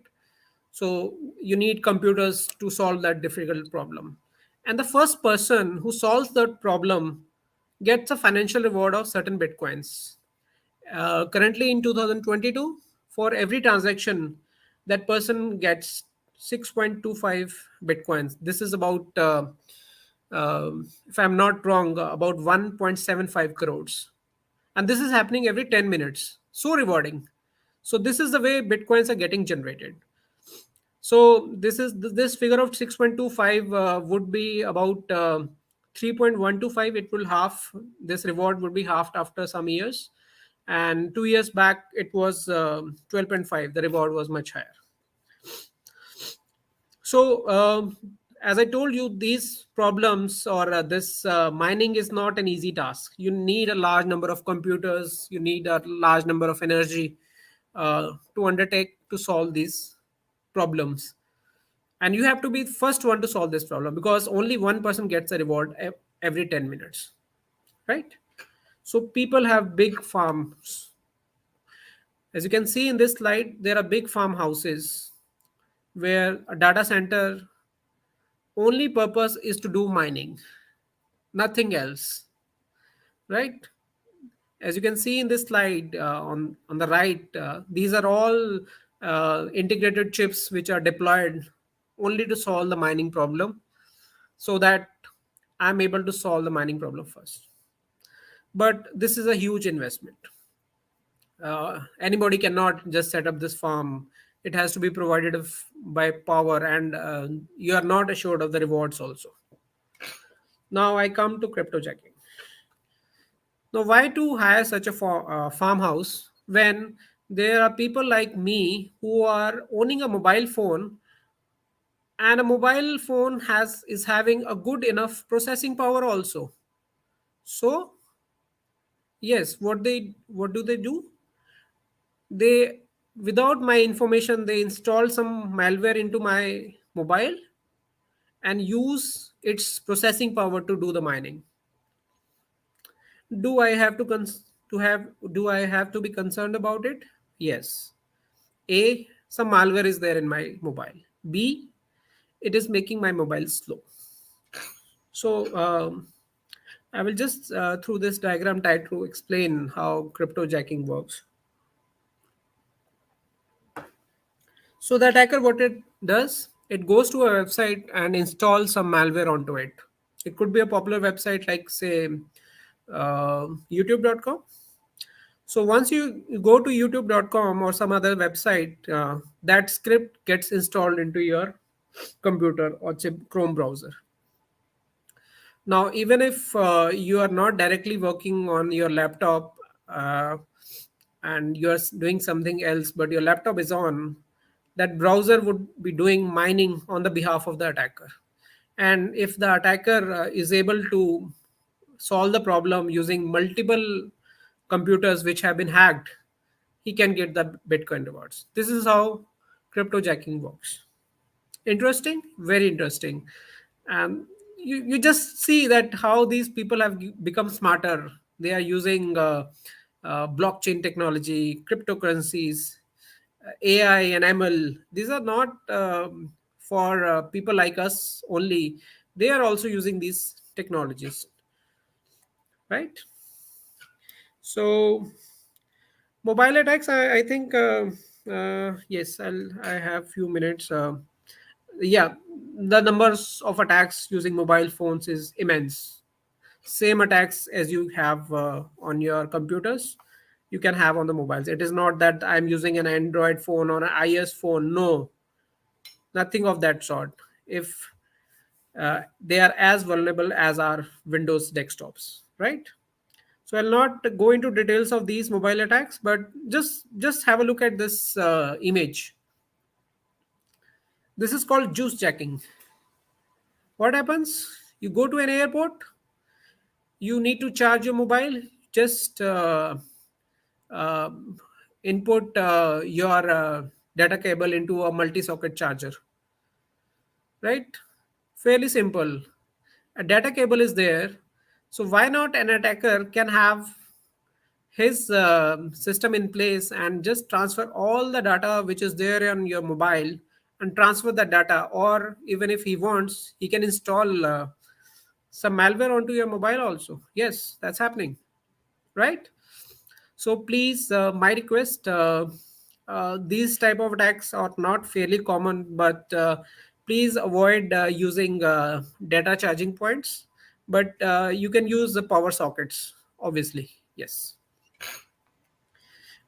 So you need computers to solve that difficult problem, and the first person who solves that problem gets a financial reward of certain bitcoins. Currently in 2022, for every transaction, that person gets 6.25 bitcoins. This is about if I'm not wrong, about 1.75 crores. And this is happening every 10 minutes. So rewarding. So this is the way bitcoins are getting generated. So this figure of 6.25 would be about 3.125. It will half. This reward would be halved after some years. And 2 years back, it was 12.5. The reward was much higher. So, as I told you, these problems or this mining is not an easy task. You need a large number of computers. You need a large number of energy to undertake to solve these problems. And you have to be the first one to solve this problem because only one person gets a reward every 10 minutes, right? So people have big farms. As you can see in this slide, there are big farmhouses where a data center only purpose is to do mining, nothing else, right? As you can see in this slide on the right, these are all integrated chips which are deployed only to solve the mining problem, so that I'm able to solve the mining problem first. But this is a huge investment. Anybody cannot just set up this farm. It has to be provided by power, and you are not assured of the rewards also. Now I come to cryptojacking. Now, why to hire such a farmhouse when there are people like me who are owning a mobile phone, and a mobile phone has is having a good enough processing power also. So yes, what do they do? They, without my information, they install some malware into my mobile and use its processing power to do the mining. Do I have to do I have to be concerned about it? Yes. A, some malware is there in my mobile. B, it is making my mobile slow. So I will just through this diagram try to explain how cryptojacking works. So the attacker, what it does, it goes to a website and installs some malware onto it. It could be a popular website like say youtube.com. So once you go to youtube.com or some other website, that script gets installed into your computer or Chrome browser. Now, even if you are not directly working on your laptop and you are doing something else, but your laptop is on, that browser would be doing mining on the behalf of the attacker. And if the attacker is able to solve the problem using multiple computers which have been hacked, he can get the Bitcoin rewards. This is how cryptojacking works. Interesting, very interesting. And you just see that how these people have become smarter. They are using blockchain technology, cryptocurrencies, AI and ML. These are not for people like us only. They are also using these technologies, right? So mobile attacks, I think yes, I have few minutes. Yeah, the numbers of attacks using mobile phones is immense. Same attacks as you have on your computers, you can have on the mobiles. It is not that I'm using an Android phone or an iOS phone. No, nothing of that sort. If they are as vulnerable as our Windows desktops, right? So I'll not go into details of these mobile attacks, but just have a look at this image. This is called juice jacking. What happens? You go to an airport, you need to charge your mobile. Just uh, input your data cable into a multi-socket charger, right? Fairly simple. A data cable is there, so why not an attacker can have his system in place and just transfer all the data which is there on your mobile and transfer the data, or even if he wants, he can install some malware onto your mobile also. Yes, that's happening, right? So please, my request, these type of attacks are not fairly common, but please avoid using data charging points, but you can use the power sockets, obviously. Yes.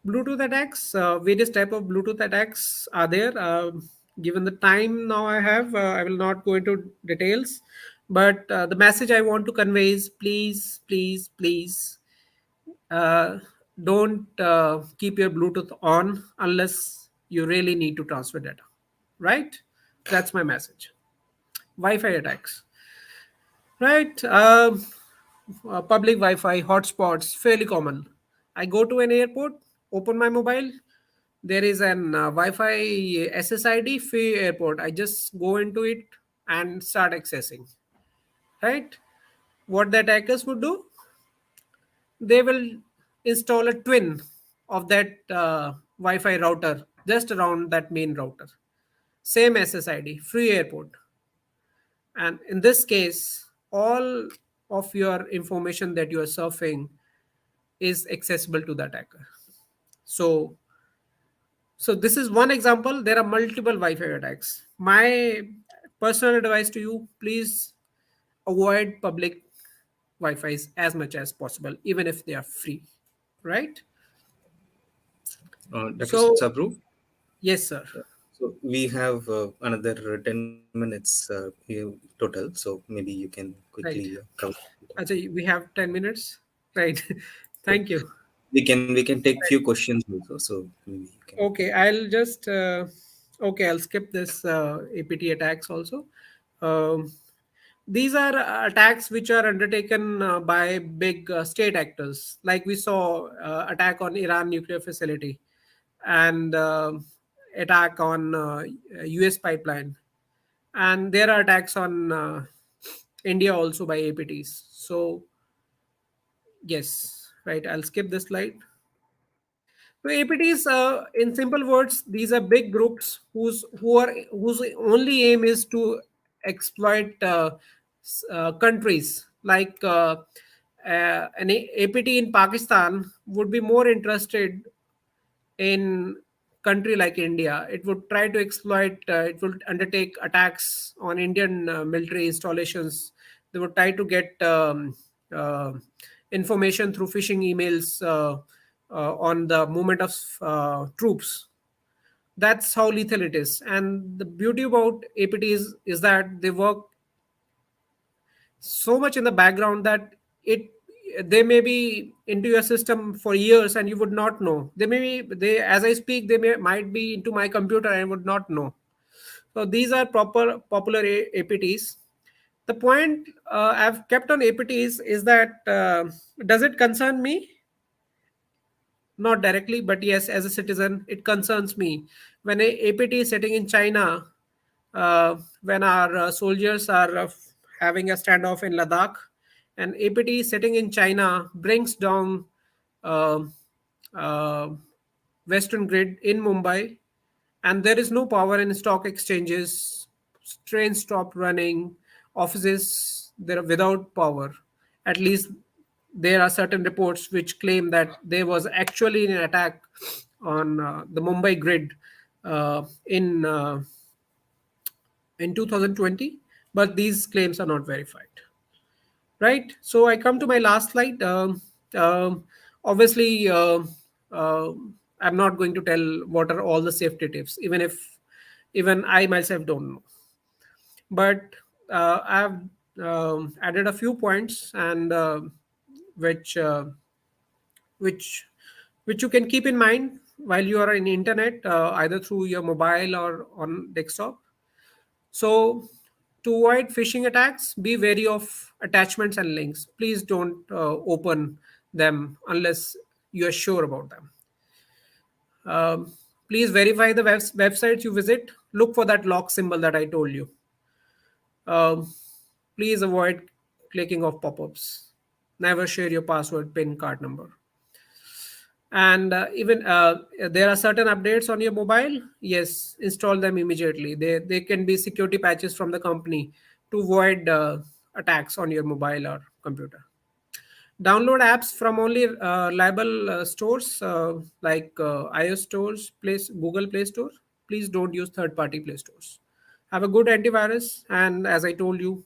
Bluetooth attacks, various type of Bluetooth attacks are there. Given the time now I have, I will not go into details, but the message I want to convey is please, please, please uh, don't keep your Bluetooth on unless you really need to transfer data, right? That's my message. Wi-Fi attacks, right? Public Wi-Fi hotspots, fairly common. I go to an airport, open my mobile, there is an Wi-Fi SSID free airport. I just go into it and start accessing, right? What the attackers would do, they will install a twin of that Wi-Fi router just around that main router. Same SSID, free airport. And in this case, all of your information that you are surfing is accessible to the attacker. So, so this is one example. There are multiple Wi-Fi attacks. My personal advice to you: please avoid public Wi-Fi's as much as possible, even if they are free. Right? Dr. So, Sabru, yes, sir. so we have another 10 minutes here total, so maybe you can quickly Right. cover. Ajay, we have 10 minutes. Right. Thank you. We can take few questions also, so maybe you can. Okay, I'll just okay, I'll skip this APT attacks also. Um, these are attacks which are undertaken by big state actors, like we saw attack on Iran nuclear facility and attack on US pipeline, and there are attacks on India also by APTs. So yes, right. I'll skip this slide. So APTs, in simple words, these are big groups whose only aim is to exploit countries like an APT in Pakistan would be more interested in country like India. It would try to exploit. It would undertake attacks on Indian military installations. They would try to get uh, information through phishing emails on the movement of troops. That's how lethal it is. And the beauty about APTs is that they work so much in the background that it they may be into your system for years and you would not know. They may be, they as I speak, might be into my computer and I would not know. So these are proper popular APTs. The point I've kept on APTs is that does it concern me? Not directly, but yes, as a citizen it concerns me. When a APT is sitting in China, when our soldiers are having a standoff in Ladakh, and APT sitting in China brings down uh, uh, Western grid in Mumbai, and there is no power in stock exchanges. Trains stop running, offices they're without power. At least there are certain reports which claim that there was actually an attack on the Mumbai grid in 2020, but these claims are not verified. Right. So I come to my last slide. Obviously, uh, I'm not going to tell what are all the safety tips, even I myself don't know. But I've added a few points and which uh, which which you can keep in mind while you are in internet, either through your mobile or on desktop. So, to avoid phishing attacks, be wary of attachments and links. Please don't open them unless you are sure about them. Um, please verify the websites you visit. Look for that lock symbol that I told you. Um, please avoid clicking off pop ups. Never share your password, PIN, card number. And even there are certain updates on your mobile. Yes, install them immediately. They can be security patches from the company to avoid attacks on your mobile or computer. Download apps from only liable stores like iOS stores, Google Play Store. Please don't use third party Play stores. Have a good antivirus, and as I told you,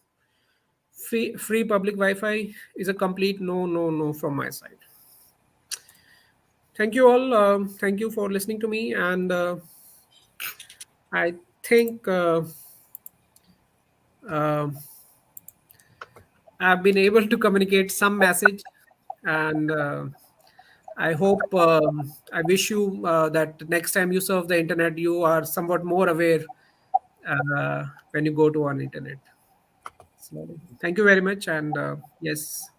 free public Wi-Fi is a complete no from my side. Thank you all. Thank you for listening to me. And I think uh, I've been able to communicate some message. And I hope, I wish you that next time you surf the internet, you are somewhat more aware when you go to on internet. So thank you very much. And yes,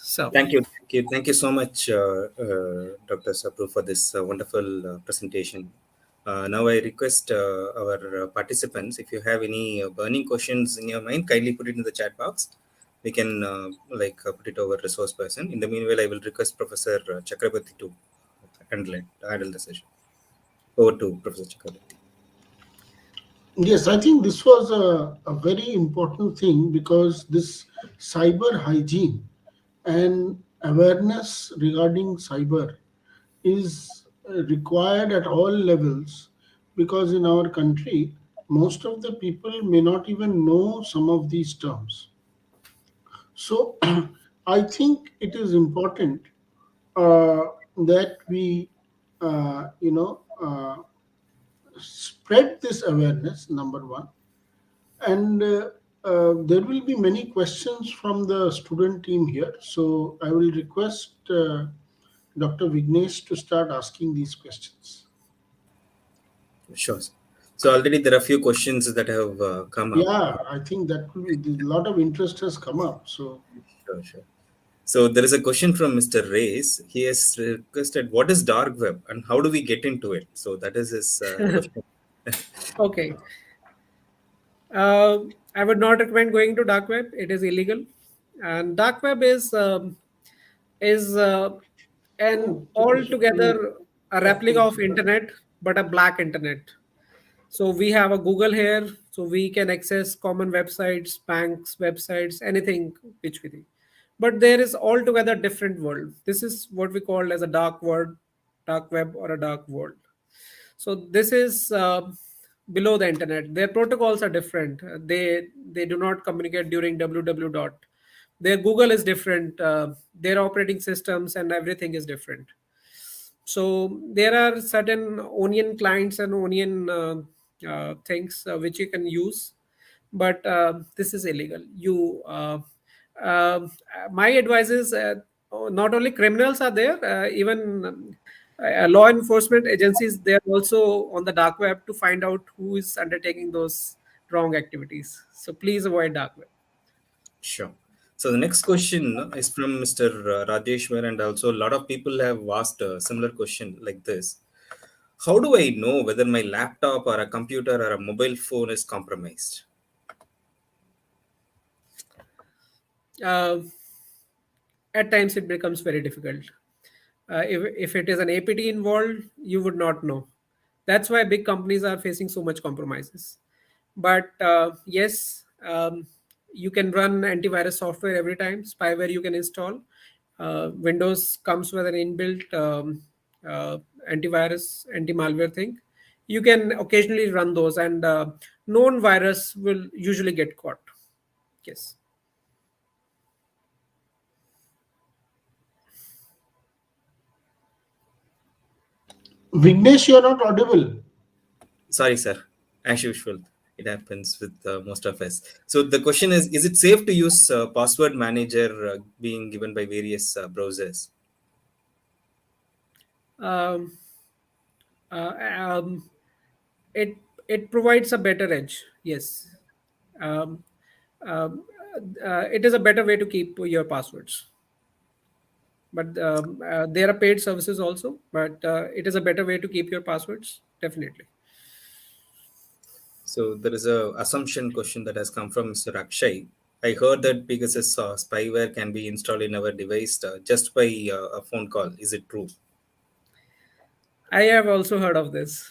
so. Thank you so much, Dr. Sabru, for this wonderful presentation. Now I request our participants, if you have any burning questions in your mind, kindly put it in the chat box. We can put it over resource person. In the meanwhile, I will request Professor Chakraborty to handle the session. Over to Professor Chakraborty. Yes, I think this was a very important thing because this cyber hygiene and awareness regarding cyber is required at all levels, because in our country, most of the people may not even know some of these terms. So I think it is important uh, that we, spread this awareness, number one. And there will be many questions from the student team here. So I will request Dr. Vignesh to start asking these questions. Sure. So already there are a few questions that have come up. Yeah, I think that will be a lot of interest has come up. So Sure. So there is a question from Mr. Reyes. He has requested, what is dark web and how do we get into it? So that is his question. Okay. I would not recommend going to dark web. It is illegal, and dark web is an altogether a replica of internet, but a black internet. So we have a Google here, so we can access common websites, banks, websites, anything which we think. But there is altogether different world. This is what we call as a dark world, dark web, or a dark world. So this is below the internet. Their protocols are different. They do not communicate during www dot. Their Google is different. Their operating systems and everything is different. So there are certain onion clients and onion things which you can use, but this is illegal. Uh, my advice is not only criminals are there, even law enforcement agencies, they are also on the dark web to find out who is undertaking those wrong activities. So please avoid dark web. Sure. So the next question is from Mr. Rajeshwar, and also a lot of people have asked a similar question like this. How do I know whether my laptop or a computer or a mobile phone is compromised? Uh, at times it becomes very difficult. If it is an APT involved, you would not know. That's why big companies are facing so much compromises. But yes, you can run antivirus software every time. Spyware you can install. Windows comes with an inbuilt uh, antivirus, anti-malware thing. You can occasionally run those, and known virus will usually get caught. Yes. Vignesh, you are not audible. Sorry, sir. As usual, it happens with most of us. So the question is it safe to use password manager being given by various browsers? Um, uh, um, it it provides a better edge. Yes. Um, um, it is a better way to keep your passwords. But there are paid services also. But it is a better way to keep your passwords. Definitely. So there is a assumption question that has come from Mr. Akshay. I heard that Pegasus spyware can be installed in our device just by a phone call. Is it true? I have also heard of this.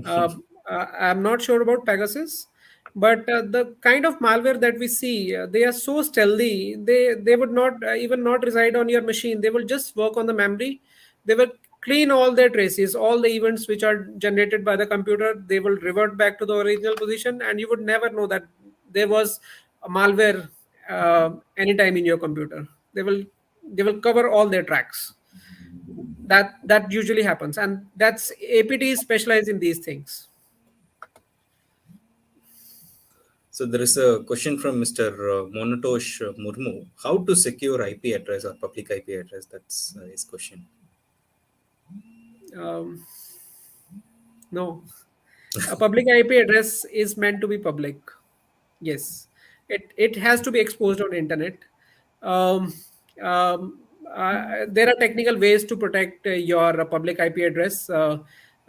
I'm not sure about Pegasus, but the kind of malware that we see, they are so stealthy. They would not even not reside on your machine. They will just work on the memory. They will clean all their traces, all the events which are generated by the computer. They will revert back to the original position, and you would never know that there was a malware anytime in your computer. They will cover all their tracks. That usually happens, and that's APT is specialized in these things. So there is a question from Mr. Monotosh Murmu. How to secure IP address or public IP address? That's his question. um, no, a public IP address is meant to be public. Yes, it has to be exposed on internet. um, there are technical ways to protect your public IP address.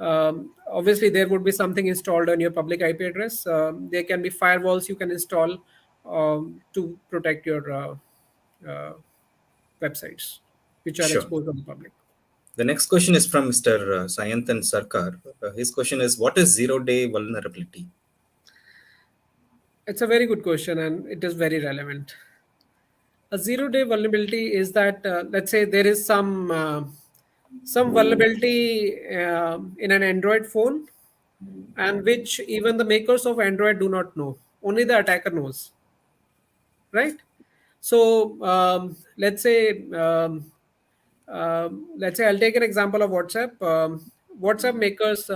Obviously, there would be something installed on your public IP address. There can be firewalls you can install to protect your uh, websites which are Sure. exposed on the public. The next question is from Mr. Sayantan Sarkar. His question is, what is zero-day vulnerability? It's a very good question and it is very relevant. A zero-day vulnerability is that, let's say there is some vulnerability in an Android phone, and which even the makers of Android do not know. Only the attacker knows, right? So let's say I'll take an example of WhatsApp. WhatsApp makers,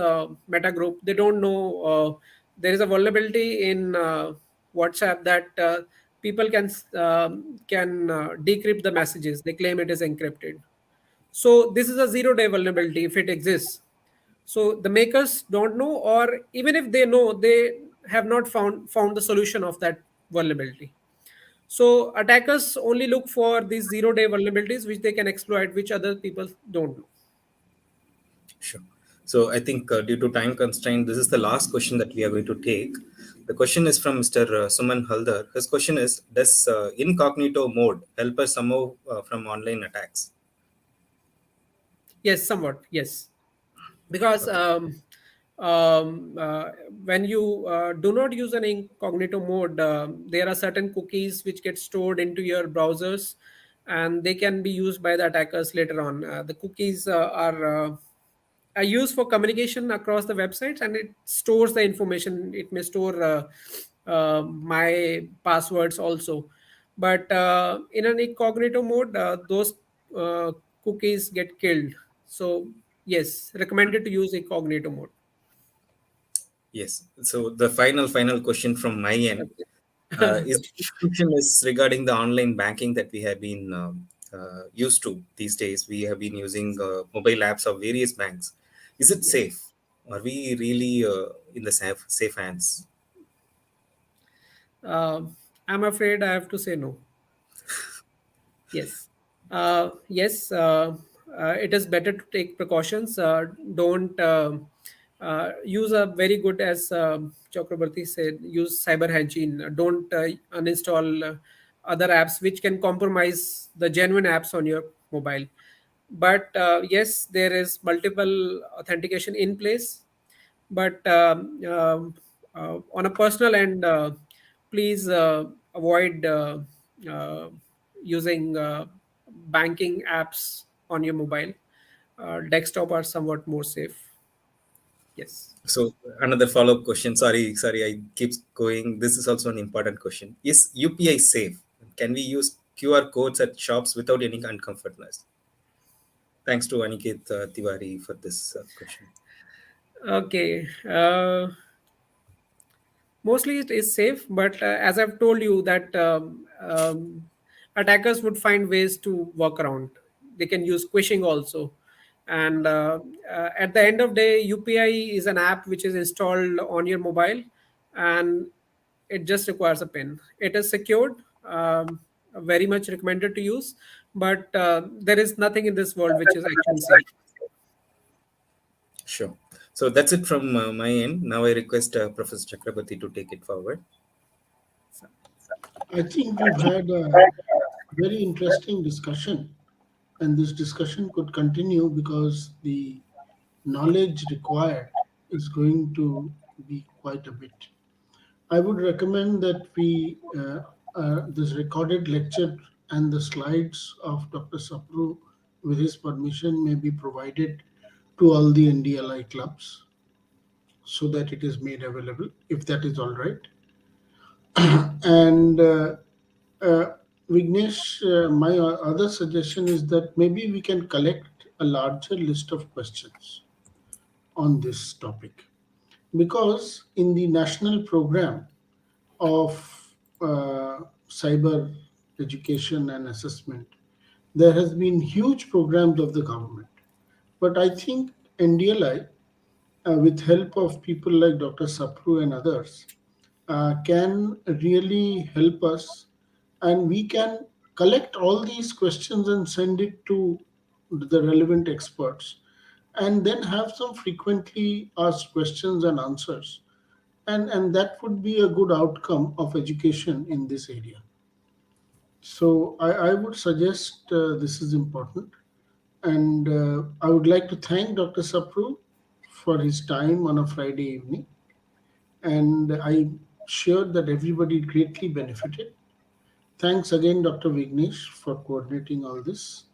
Meta Group, they don't know there is a vulnerability in WhatsApp that people can decrypt the messages. They claim it is encrypted. So this is a zero-day vulnerability if it exists. So the makers don't know, or even if they know, they have not found the solution of that vulnerability. So attackers only look for these zero-day vulnerabilities which they can exploit, which other people don't know. Sure. So I think due to time constraint, this is the last question that we are going to take. The question is from Mr. Suman Haldar. His question is, does incognito mode help us somehow from online attacks? Yes, somewhat. Yes, because Okay. when you do not use an incognito mode, there are certain cookies which get stored into your browsers, and they can be used by the attackers later on. The cookies are used for communication across the websites, and it stores the information. It may store my passwords also, but in an incognito mode, those uh, cookies get killed. So yes, recommended to use incognito mode. Yes. So the final question from my end Okay. is, this question is regarding the online banking that we have been used to these days. We have been using mobile apps of various banks. Is it Yes. safe? Are we really in the safe hands? I'm afraid I have to say no. Yes. Yes, it is better to take precautions. Don't use a very good, as Chakrabarti said, use cyber hygiene. Don't uninstall other apps which can compromise the genuine apps on your mobile. But yes, there is multiple authentication in place. But on a personal end, please avoid uh, using banking apps on your mobile. Desktop are somewhat more safe. Yes. So another follow-up question. Sorry, I keep going. This is also an important question. Is UPI safe? Can we use QR codes at shops without any uncomfortness? Thanks to Aniket Tiwari for this question. Okay. Mostly it is safe, but as I've told you that attackers would find ways to work around. They can use quishing also, and at the end of day, UPI is an app which is installed on your mobile, and it just requires a pin. It is secured, very much recommended to use, but there is nothing in this world which is actually safe. Sure. So that's it from my end. Now I request Professor Chakrabarti to take it forward. I think we've had a very interesting discussion, and this discussion could continue because the knowledge required is going to be quite a bit. I would recommend that this recorded lecture and the slides of Dr. Sapru, with his permission, may be provided to all the NDLI clubs so that it is made available, if that is all right. And uh, Vignesh, my other suggestion is that maybe we can collect a larger list of questions on this topic, because in the national program of cyber education and assessment, there has been huge programs of the government. But I think NDLI, with help of people like Dr. Sapru and others, can really help us, and we can collect all these questions and send it to the relevant experts, and then have some frequently asked questions and answers, and that would be a good outcome of education in this area. So I would suggest this is important. And I would like to thank Dr. Sapru for his time on a Friday evening. And I'm sure that everybody greatly benefited. Thanks again, Dr. Vignesh, for coordinating all this.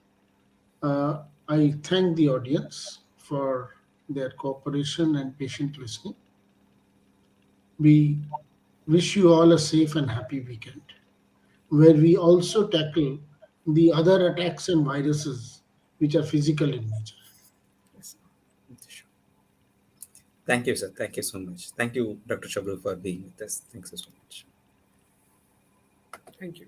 I thank the audience for their cooperation and patient listening. We wish you all a safe and happy weekend, where we also tackle the other attacks and viruses which are physical in nature. Yes. Sure. Thank you, sir. Thank you so much. Thank you, Dr. Chabru, for being with us. Thanks so much. Thank you.